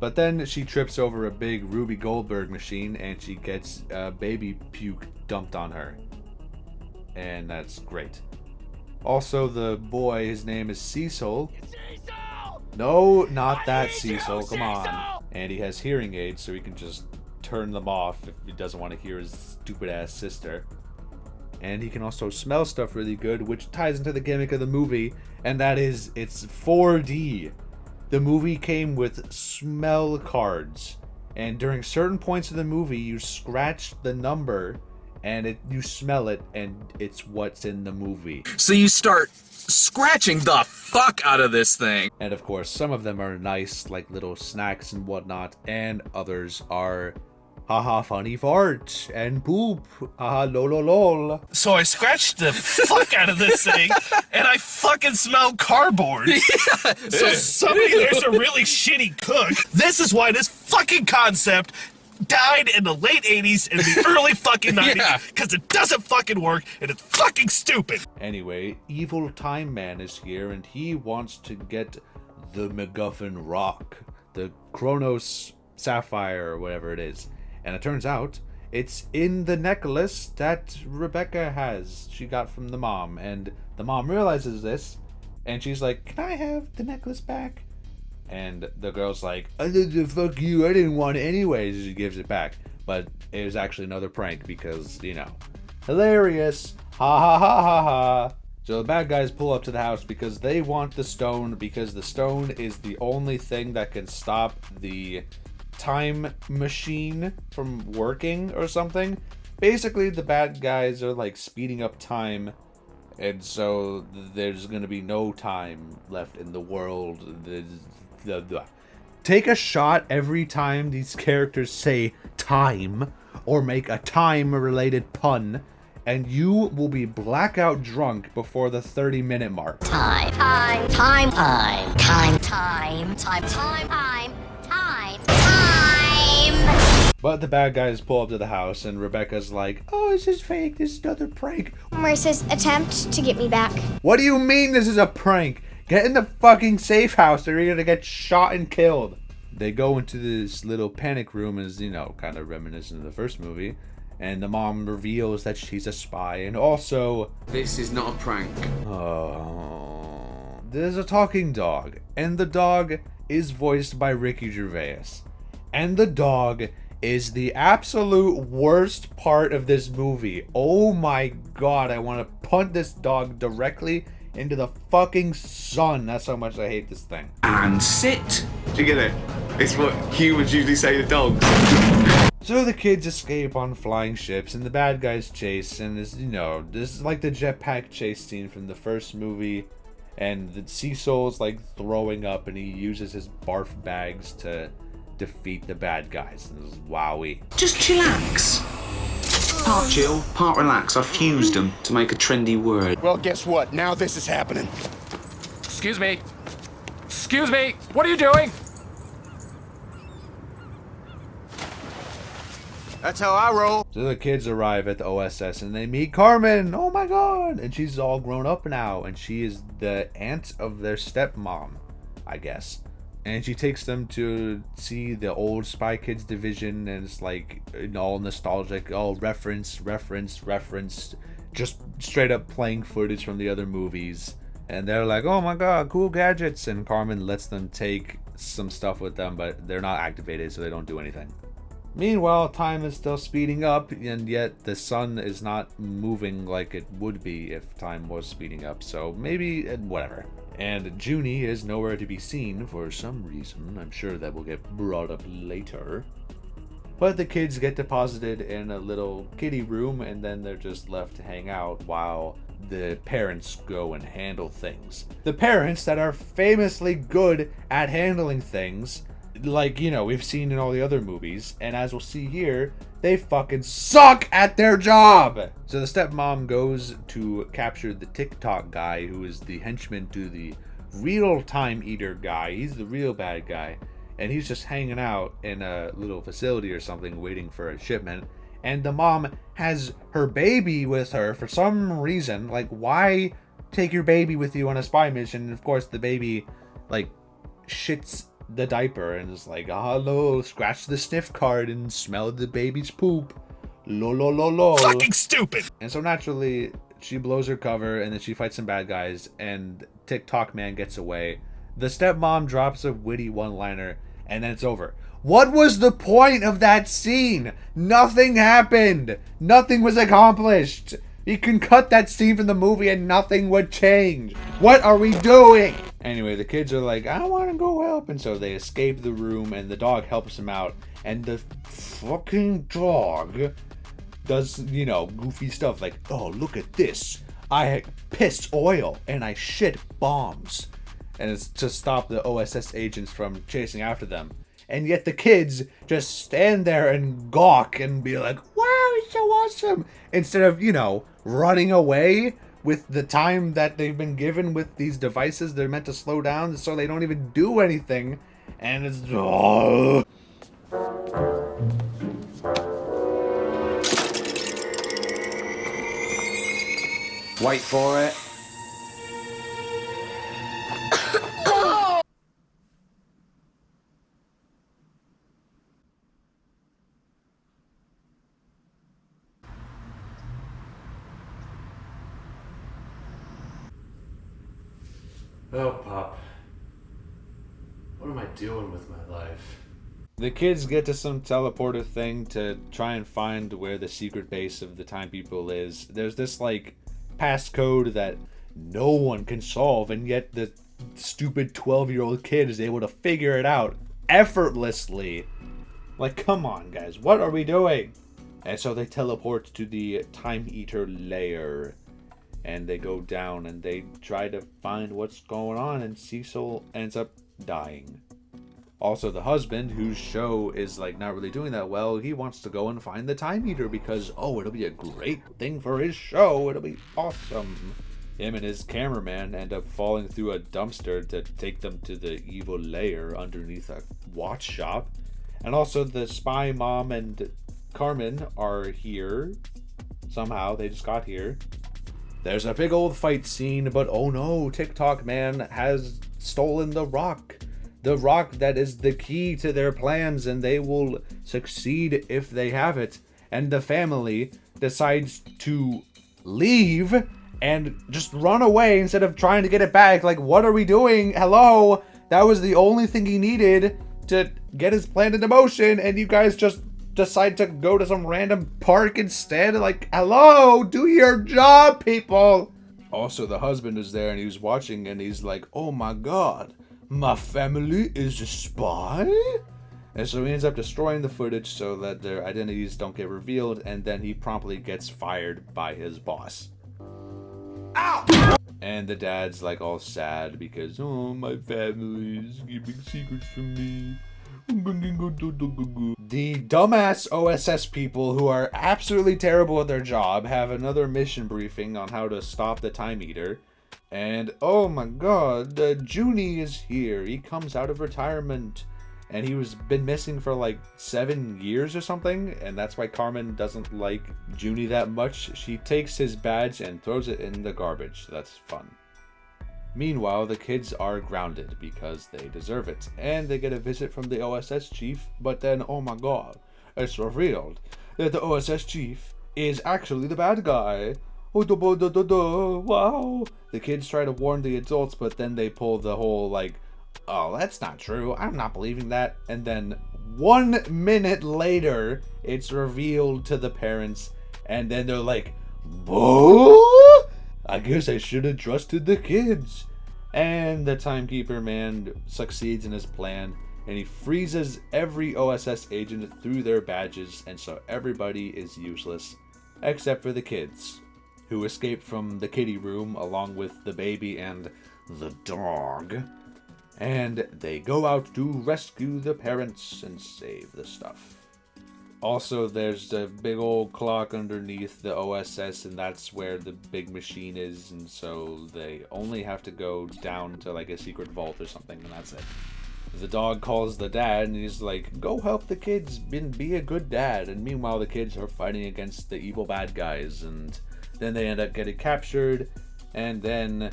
but then she trips over a big Ruby Goldberg machine, and she gets baby puke dumped on her. And that's great. Also, the boy, his name is Cecil. No, not that Cecil, come on. And he has hearing aids, so he can just turn them off if he doesn't want to hear his stupid ass sister. And he can also smell stuff really good, which ties into the gimmick of the movie, and that is, it's 4D. The movie came with smell cards, and during certain points of the movie, you scratch the number, and you smell it, and it's what's in the movie. So you start scratching the fuck out of this thing. And of course, some of them are nice, like little snacks and whatnot, and others are haha funny fart and poop, haha lol. So I scratched the fuck out of this thing, and I fucking smell cardboard. Yeah. So somebody there's a really shitty cook. This is why this fucking concept died in the late 80s and the early fucking 90s, because it doesn't fucking work and it's fucking stupid. Anyway, Evil Time Man is here and he wants to get the MacGuffin rock, the Chronos Sapphire or whatever it is. And it turns out it's in the necklace that Rebecca has. She got from the mom, and the mom realizes this and she's like, can I have the necklace back? And the girl's like, fuck you, I didn't want it anyways. She gives it back. But it was actually another prank because, you know, hilarious. Ha ha ha ha ha. So the bad guys pull up to the house because they want the stone, because the stone is the only thing that can stop the time machine from working or something. Basically, the bad guys are like speeding up time, and so there's going to be no time left in the world. Take a shot every time these characters say time or make a time-related pun, and you will be blackout drunk before the 30-minute mark. Time, time, time, time, time, time, time, time, time, time, time. But the bad guys pull up to the house, and Rebecca's like, oh, this is fake, this is another prank. Marissa's attempt to get me back. What do you mean this is a prank? Get in the fucking safe house or you're gonna get shot and killed. They go into this little panic room, as you know, kind of reminiscent of the first movie. And the mom reveals that she's a spy, and also, This is not a prank. oh, there's a talking dog, and the dog is voiced by Ricky Gervais. And the dog is the absolute worst part of this movie. Oh my god, I want to punt this dog directly into the fucking sun. That's how much I hate this thing. And sit. Do you get it? It's what humans usually say to dogs. So the kids escape on flying ships, and the bad guys chase, and this, you know, this is like the jetpack chase scene from the first movie, and the Cecil's like throwing up, and he uses his barf bags to defeat the bad guys. And this is wowie. Just chillax. Part chill, part relax. I fused them to make a trendy word. Well, guess what? Now this is happening. Excuse me. Excuse me. What are you doing? That's how I roll. So the kids arrive at the OSS and they meet Carmen. Oh my god! And she's all grown up now, and she is the aunt of their stepmom, I guess. And she takes them to see the old Spy Kids division, and it's like all nostalgic, all reference, just straight up playing footage from the other movies. And they're like, oh my god, cool gadgets. And Carmen lets them take some stuff with them, but they're not activated, so they don't do anything. Meanwhile, time is still speeding up, and yet the sun is not moving like it would be if time was speeding up, so maybe, whatever. And Junie is nowhere to be seen for some reason. I'm sure that will get brought up later. But the kids get deposited in a little kiddie room, and then they're just left to hang out while the parents go and handle things. The parents that are famously good at handling things, like, you know, we've seen in all the other movies, and as we'll see here, they fucking suck at their job! So the stepmom goes to capture the TikTok guy, who is the henchman to the real time eater guy. He's the real bad guy. And he's just hanging out in a little facility or something, waiting for a shipment. And the mom has her baby with her for some reason. Like, why take your baby with you on a spy mission? And of course, the baby, like, shits the diaper and is like, hello, scratch the sniff card and smell the baby's poop. Lol. Fucking stupid! And so naturally, she blows her cover and then she fights some bad guys and TikTok man gets away. The stepmom drops a witty one-liner and then it's over. What was the point of that scene? Nothing happened. Nothing was accomplished. You can cut that scene from the movie and nothing would change. What are we doing? Anyway, the kids are like, I want to go help. And so they escape the room and the dog helps them out. And the fucking dog does, you know, goofy stuff like, oh, look at this. I piss oil and I shit bombs. And it's to stop the OSS agents from chasing after them. And yet the kids just stand there and gawk and be like, wow, it's so awesome. Instead of, you know, running away with the time that they've been given with these devices. They're meant to slow down so they don't even do anything. And it's... Oh. Wait for it. Oh, Pop. What am I doing with my life? The kids get to some teleporter thing to try and find where the secret base of the Time People is. There's this, like, passcode that no one can solve, and yet the stupid 12-year-old kid is able to figure it out effortlessly. Like, come on, guys. What are we doing? And so they teleport to the Time Eater lair. And they go down and they try to find what's going on, and Cecil ends up dying. Also, the husband, whose show is like not really doing that well, he wants to go and find the Time Eater because, oh, it'll be a great thing for his show. It'll be awesome. Him and his cameraman end up falling through a dumpster to take them to the evil lair underneath a watch shop. And also the spy mom and Carmen are here. Somehow, they just got here. There's a big old fight scene, but oh no, TikTok man has stolen the rock. The rock that is the key to their plans, and they will succeed if they have it. And the family decides to leave and just run away instead of trying to get it back. Like, what are we doing? Hello? That was the only thing he needed to get his plan into motion, and you guys just decide to go to some random park instead. Like, hello, do your job, people. Also, the husband is there and he was watching and he's like, oh my god, my family is a spy? And so he ends up destroying the footage so that their identities don't get revealed, and then he promptly gets fired by his boss. Ow! And the dad's like all sad because, oh, my family is keeping secrets from me. The dumbass OSS people who are absolutely terrible at their job have another mission briefing on how to stop the Time Eater. And oh my god, Junie is here. He comes out of retirement. And he was been missing for like 7 years or something. And that's why Carmen doesn't like Junie that much. She takes his badge and throws it in the garbage. That's fun. Meanwhile, the kids are grounded because they deserve it, and they get a visit from the OSS chief, but then, oh my god, it's revealed that the OSS chief is actually the bad guy. wow. The kids try to warn the adults, but then they pull the whole like, oh, that's not true. I'm not believing that. And then 1 minute later, it's revealed to the parents, and then they're like, "Whoa! I guess I should have trusted the kids." And the timekeeper man succeeds in his plan, and he freezes every OSS agent through their badges, and so everybody is useless, except for the kids, who escape from the kiddie room along with the baby and the dog. And they go out to rescue the parents and save the stuff. Also, there's a big old clock underneath the OSS, and that's where the big machine is, and so they only have to go down to like a secret vault or something, and that's it. The dog calls the dad, and he's like, go help the kids and be a good dad. And meanwhile, the kids are fighting against the evil bad guys, and then they end up getting captured, and then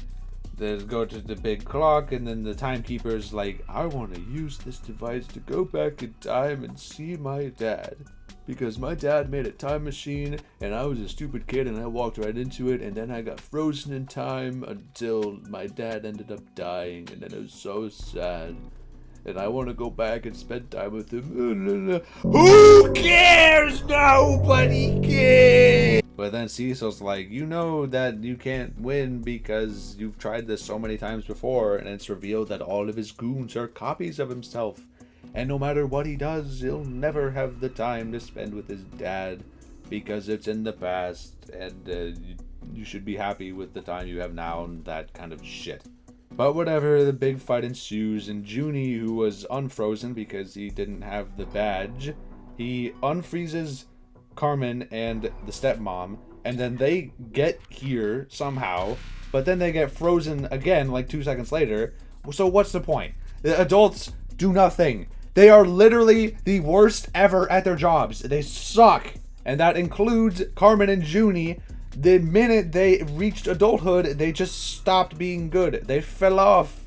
they go to the big clock, and then the timekeeper's like, I want to use this device to go back in time and see my dad. Because my dad made a time machine, and I was a stupid kid, and I walked right into it, and then I got frozen in time until my dad ended up dying, and then it was so sad. And I want to go back and spend time with him. Who cares? Nobody cares! But then Cecil's like, you know that you can't win because you've tried this so many times before, and it's revealed that all of his goons are copies of himself. And no matter what he does, he'll never have the time to spend with his dad because it's in the past, and you should be happy with the time you have now and that kind of shit. But whatever, the big fight ensues, and Junie, who was unfrozen because he didn't have the badge, he unfreezes Carmen and the stepmom, and then they get here somehow, but then they get frozen again like 2 seconds later. So what's the point? The adults do nothing. They are literally the worst ever at their jobs. They suck. And that includes Carmen and Junie. The minute they reached adulthood, they just stopped being good. They fell off.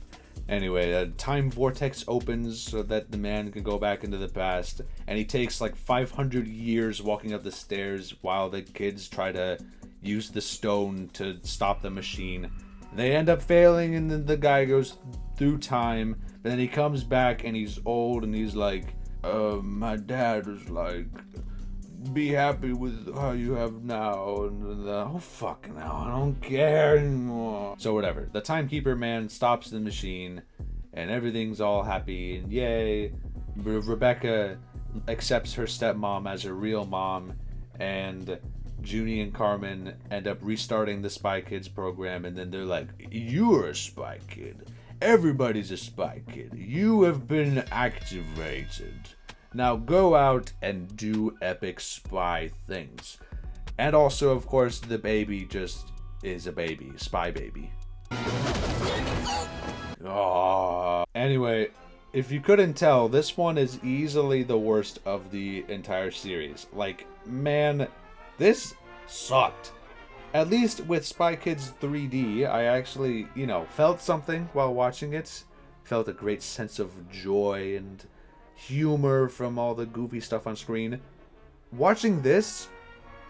Anyway, a time vortex opens so that the man can go back into the past. And he takes like 500 years walking up the stairs while the kids try to use the stone to stop the machine. They end up failing, and then the guy goes through time. But then he comes back and he's old, and he's like, my dad was like, be happy with how you have now. And oh fucking hell, I don't care anymore. So whatever, the timekeeper man stops the machine, and everything's all happy, and yay. Rebecca accepts her stepmom as her real mom, and Junie and Carmen end up restarting the Spy Kids program, and then they're like, you're a spy kid. Everybody's a spy kid. You have been activated. Now go out and do epic spy things. And also, of course, the baby just is a baby. Spy baby. Oh. Anyway, if you couldn't tell, this one is easily the worst of the entire series. Like, man, this sucked. At least with Spy Kids 3D, I actually, felt something while watching it. Felt a great sense of joy and humor from all the goofy stuff on screen. Watching this,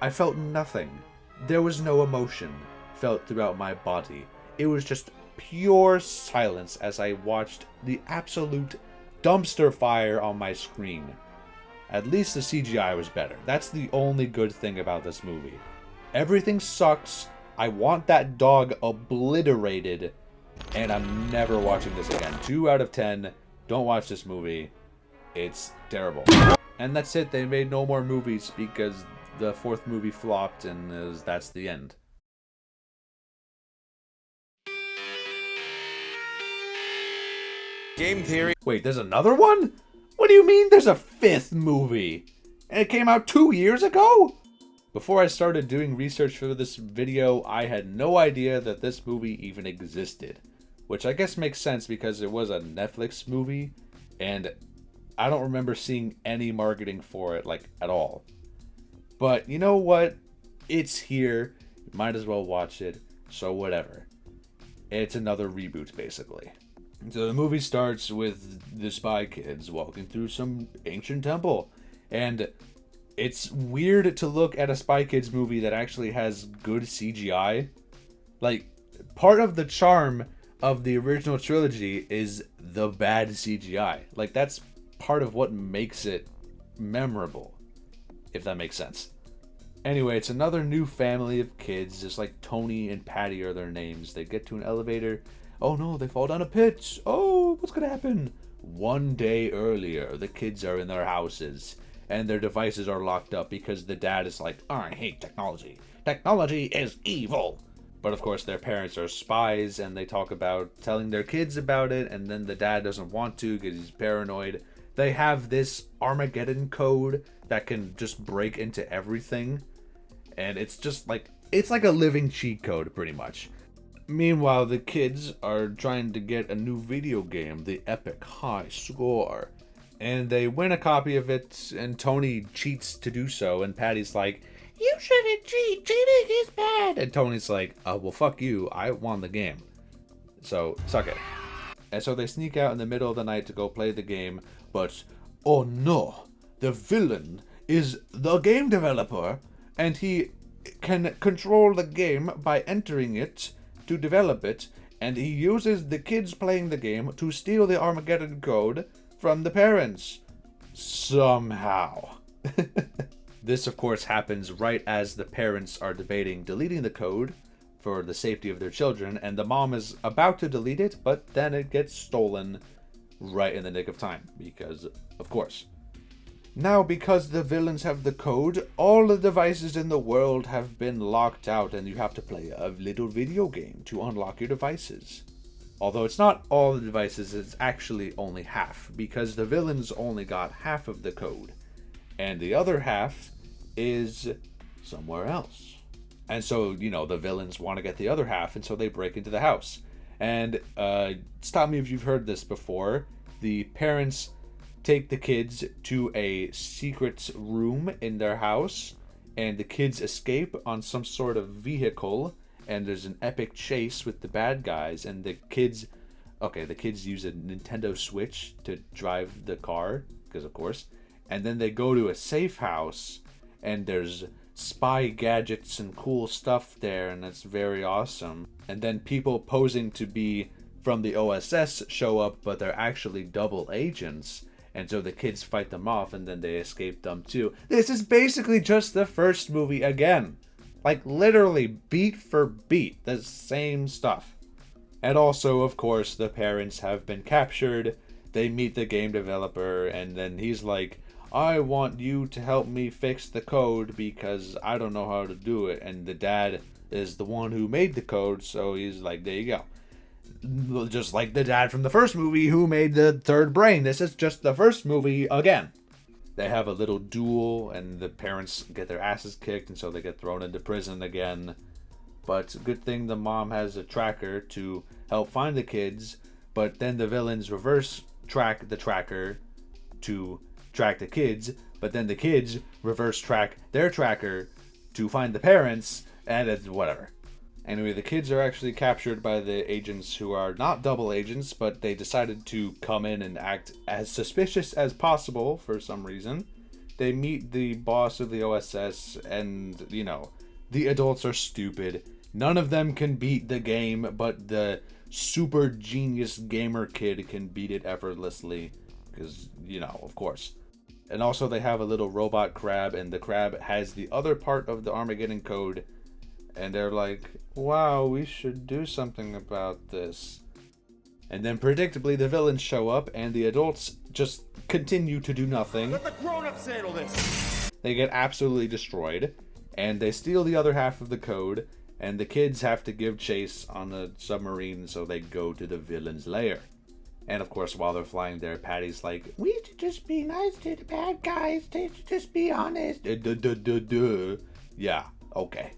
I felt nothing. There was no emotion felt throughout my body. It was just pure silence as I watched the absolute dumpster fire on my screen. At least the CGI was better. That's the only good thing about this movie. Everything sucks. I want that dog obliterated, and I'm never watching this again. 2 out of 10. Don't watch this movie. It's terrible. And that's it. They made no more movies because the 4th movie flopped, and that's the end. Game theory. Wait, there's another one? What do you mean there's a 5th movie? And it came out 2 years ago? Before I started doing research for this video, I had no idea that this movie even existed. Which I guess makes sense because it was a Netflix movie, and I don't remember seeing any marketing for it, like, at all. But you know what? It's here. Might as well watch it, so whatever. It's another reboot, basically. So the movie starts with the Spy Kids walking through some ancient temple, and It's weird to look at a Spy Kids movie that actually has good CGI. Like, part of the charm of the original trilogy is the bad CGI. Like, that's part of what makes it memorable, if that makes sense. Anyway, it's another new family of kids, just like Tony and Patty are their names. They get to an elevator. Oh no, they fall down a pit. Oh, what's gonna happen? One day earlier, the kids are in their houses, and their devices are locked up because the dad is like, I hate technology. Technology is evil. But of course, their parents are spies, and they talk about telling their kids about it, and then the dad doesn't want to because he's paranoid. They have this Armageddon code that can just break into everything, and it's just like, it's like a living cheat code, pretty much. Meanwhile, the kids are trying to get a new video game, the Epic High Score, and they win a copy of it, and Tony cheats to do so, and Patty's like, you shouldn't cheat, cheating is bad, and Tony's like, well fuck you, I won the game, so suck it. And so they sneak out in the middle of the night to go play the game, but oh no, the villain is the game developer, and he can control the game by entering it to develop it, and he uses the kids playing the game to steal the Armageddon code from the parents. Somehow. This, of course, happens right as the parents are debating deleting the code for the safety of their children, and the mom is about to delete it, but then it gets stolen right in the nick of time, because, of course. Now, because the villains have the code, all the devices in the world have been locked out, and you have to play a little video game to unlock your devices. Although it's not all the devices, it's actually only half, because the villains only got half of the code, and the other half is somewhere else. And so, you know, the villains want to get the other half, and so they break into the house. And, stop me if you've heard this before, the parents take the kids to a secret room in their house, and the kids escape on some sort of vehicle, and there's an epic chase with the bad guys, and the kids use a Nintendo Switch to drive the car, because of course, and then they go to a safe house, and there's spy gadgets and cool stuff there, and it's very awesome. And then people posing to be from the OSS show up, but they're actually double agents, and so the kids fight them off, and then they escape them too. This is basically just the first movie again. Like, literally, beat for beat, the same stuff. And also, of course, the parents have been captured. They meet the game developer, and then he's like, I want you to help me fix the code because I don't know how to do it. And the dad is the one who made the code, so he's like, there you go. Just like the dad from the first movie who made the third brain. This is just the first movie again. They have a little duel, and the parents get their asses kicked, and so they get thrown into prison again. But good thing the mom has a tracker to help find the kids, but then the villains reverse track the tracker to track the kids, but then the kids reverse track their tracker to find the parents, and it's whatever. Anyway, the kids are actually captured by the agents who are not double agents, but they decided to come in and act as suspicious as possible for some reason. They meet the boss of the OSS, and, you know, the adults are stupid. None of them can beat the game, but the super genius gamer kid can beat it effortlessly, because, you know, of course. And also they have a little robot crab, and the crab has the other part of the Armageddon code, and they're like, wow, we should do something about this. And then predictably the villains show up, and the adults just continue to do nothing. Let the grown-ups handle this! They get absolutely destroyed, and they steal the other half of the code, and the kids have to give chase on the submarine, so they go to the villain's lair. And of course, while they're flying there, Patty's like, we should just be nice to the bad guys, they should just be honest. Yeah, okay.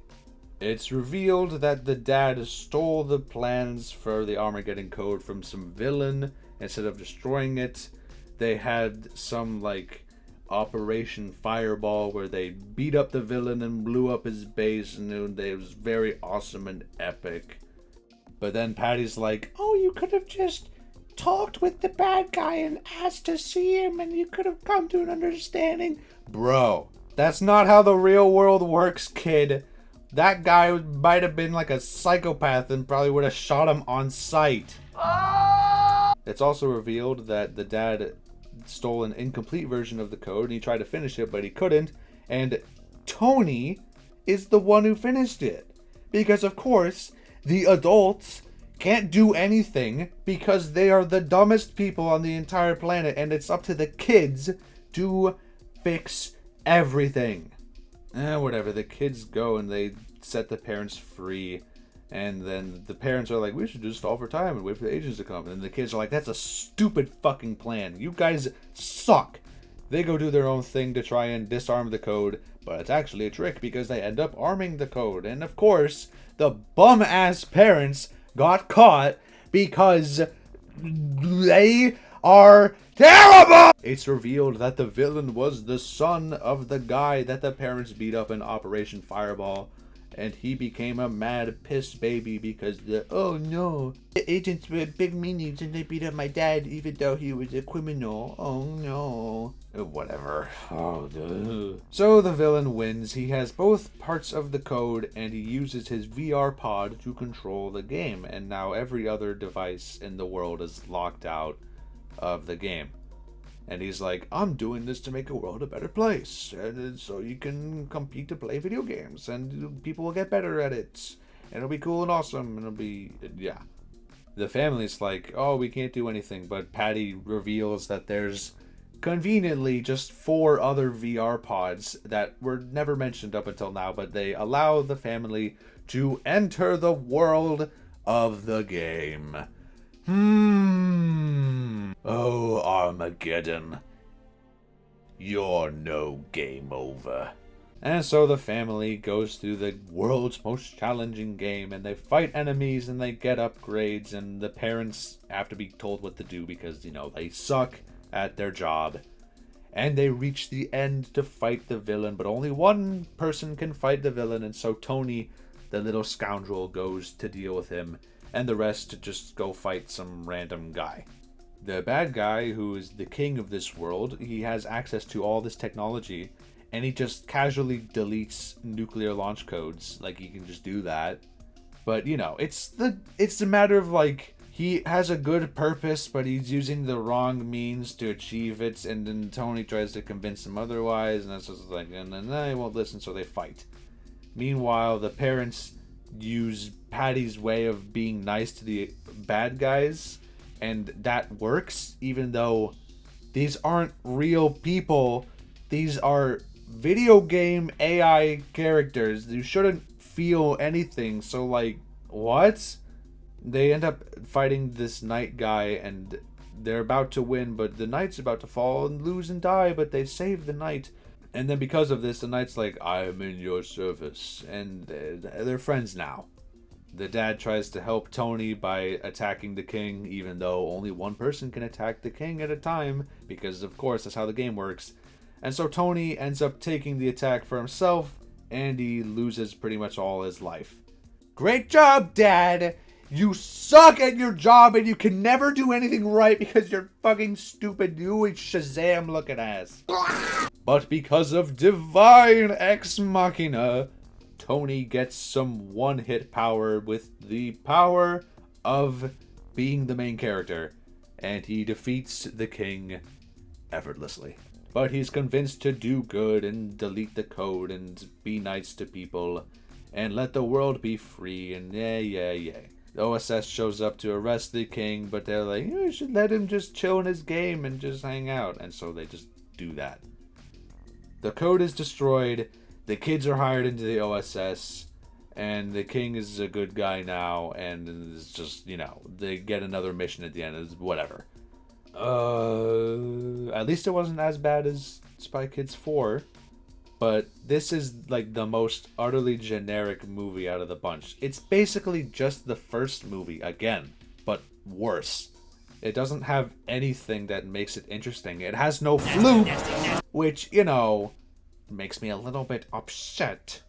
It's revealed that the dad stole the plans for the Armageddon code from some villain. Instead of destroying it, they had some, like, Operation Fireball where they beat up the villain and blew up his base, and it was very awesome and epic. But then Patty's like, oh, you could have just talked with the bad guy and asked to see him, and you could have come to an understanding. Bro, That's not how the real world works, kid. That guy might have been like a psychopath and probably would have shot him on sight. It's also revealed that the dad stole an incomplete version of the code and he tried to finish it, but he couldn't. And Tony is the one who finished it. Because, of course, the adults can't do anything because they are the dumbest people on the entire planet, and it's up to the kids to fix everything. Whatever, the kids go and they set the parents free, and then the parents are like, we should just stall for time and wait for the agents to come, and the kids are like, that's a stupid fucking plan. You guys suck. They go do their own thing to try and disarm the code, but it's actually a trick because they end up arming the code. And of course, the bum-ass parents got caught because they are terrible! It's revealed that the villain was the son of the guy that the parents beat up in Operation Fireball, and he became a mad piss baby because oh no, the agents were big meanies and they beat up my dad even though he was a criminal. Oh no. Whatever. Oh, duh. So the villain wins. He has both parts of the code and he uses his VR pod to control the game, and now every other device in the world is locked out of the game. And he's like, I'm doing this to make the world a better place, and so you can compete to play video games, and people will get better at it, and it'll be cool and awesome, and it'll be, yeah. The family's like, oh, we can't do anything, but Patty reveals that there's conveniently just 4 other VR pods that were never mentioned up until now, but they allow the family to enter the world of the game. Oh, Armageddon. You're no game over. And so the family goes through the world's most challenging game, and they fight enemies and they get upgrades, and the parents have to be told what to do because, you know, they suck at their job. And they reach the end to fight the villain, but only one person can fight the villain, and so Tony, the little scoundrel, goes to deal with him, and the rest just go fight some random guy. The bad guy, who is the king of this world, he has access to all this technology, and he just casually deletes nuclear launch codes. Like, he can just do that. But, you know, it's a matter of, like, he has a good purpose, but he's using the wrong means to achieve it, and then Tony tries to convince him otherwise, and that's just like, and then they won't listen, so they fight. Meanwhile, the parents use Patty's way of being nice to the bad guys, and that works, even though these aren't real people. These are video game AI characters. You shouldn't feel anything, so like, what? They end up fighting this knight guy, and they're about to win, but the knight's about to fall and lose and die, but they save the knight. And then because of this, the knight's like, I am in your service, and they're friends now. The dad tries to help Tony by attacking the king, even though only one person can attack the king at a time, because of course that's how the game works. And so Tony ends up taking the attack for himself, and he loses pretty much all his life. Great job, Dad! You suck at your job and you can never do anything right because you're fucking stupid. You and Shazam looking ass. But because of divine ex machina, Tony gets some one-hit power with the power of being the main character, and he defeats the king effortlessly. But he's convinced to do good and delete the code and be nice to people and let the world be free, and yeah. The OSS shows up to arrest the king, but they're like, you should let him just chill in his game and just hang out, and so they just do that. The code is destroyed, the kids are hired into the OSS, and the king is a good guy now, and it's just, you know, they get another mission at the end, it's whatever. At least it wasn't as bad as Spy Kids 4, but this is like the most utterly generic movie out of the bunch. It's basically just the first movie again, but worse. It doesn't have anything that makes it interesting. It has no fluke, which, you know, makes me a little bit upset.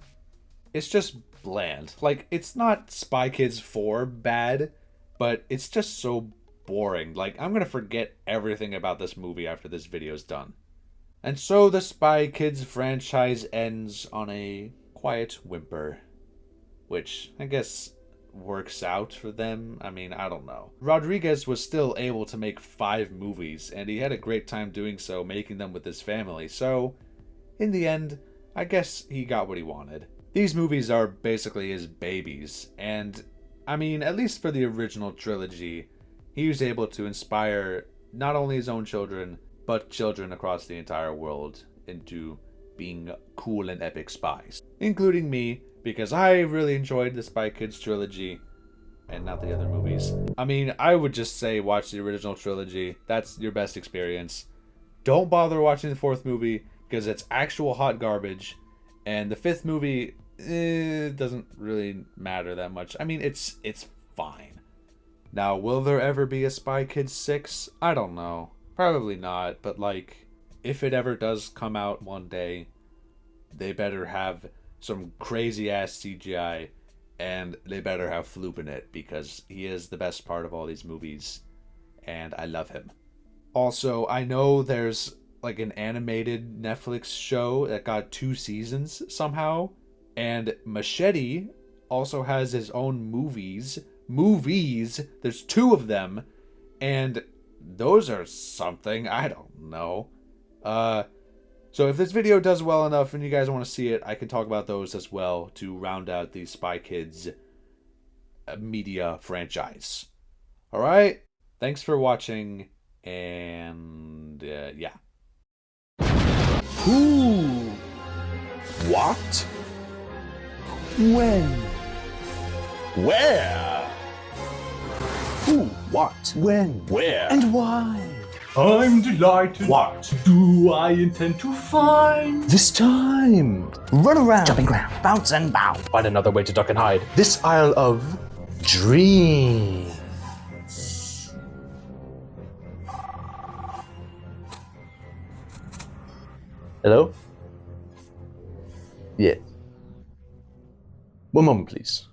It's just bland. Like, it's not Spy Kids 4 bad, but it's just so boring. Like, I'm gonna forget everything about this movie after this video's done. And so the Spy Kids franchise ends on a quiet whimper, which I guess works out for them. I mean, I don't know. Rodriguez was still able to make 5 movies, and he had a great time doing so, making them with his family. So, in the end, I guess he got what he wanted. These movies are basically his babies, and I mean, at least for the original trilogy, he was able to inspire not only his own children, but children across the entire world into being cool and epic spies. Including me, because I really enjoyed the Spy Kids trilogy, and not the other movies. I mean, I would just say watch the original trilogy. That's your best experience. Don't bother watching the 4th movie, because it's actual hot garbage. And the 5th movie, doesn't really matter that much. I mean, it's fine. Now, will there ever be a Spy Kids 6? I don't know. Probably not, but like, if it ever does come out one day, they better have some crazy ass CGI, and they better have Floop in it, because he is the best part of all these movies, and I love him. Also, I know there's like an animated Netflix show that got 2 seasons somehow, and Machete also has his own movies. There's 2 of them, and those are something. I don't know. So if this video does well enough and you guys want to see it, I can talk about those as well to round out the Spy Kids media franchise. Alright? Thanks for watching, and yeah. Who? What? When? Where? Who? What? When? Where? And why? I'm delighted. What do I intend to find? This time! Run around, jumping ground, bounce and bow. Find another way to duck and hide. This Isle of Dreams. Hello? Yes. One moment, please.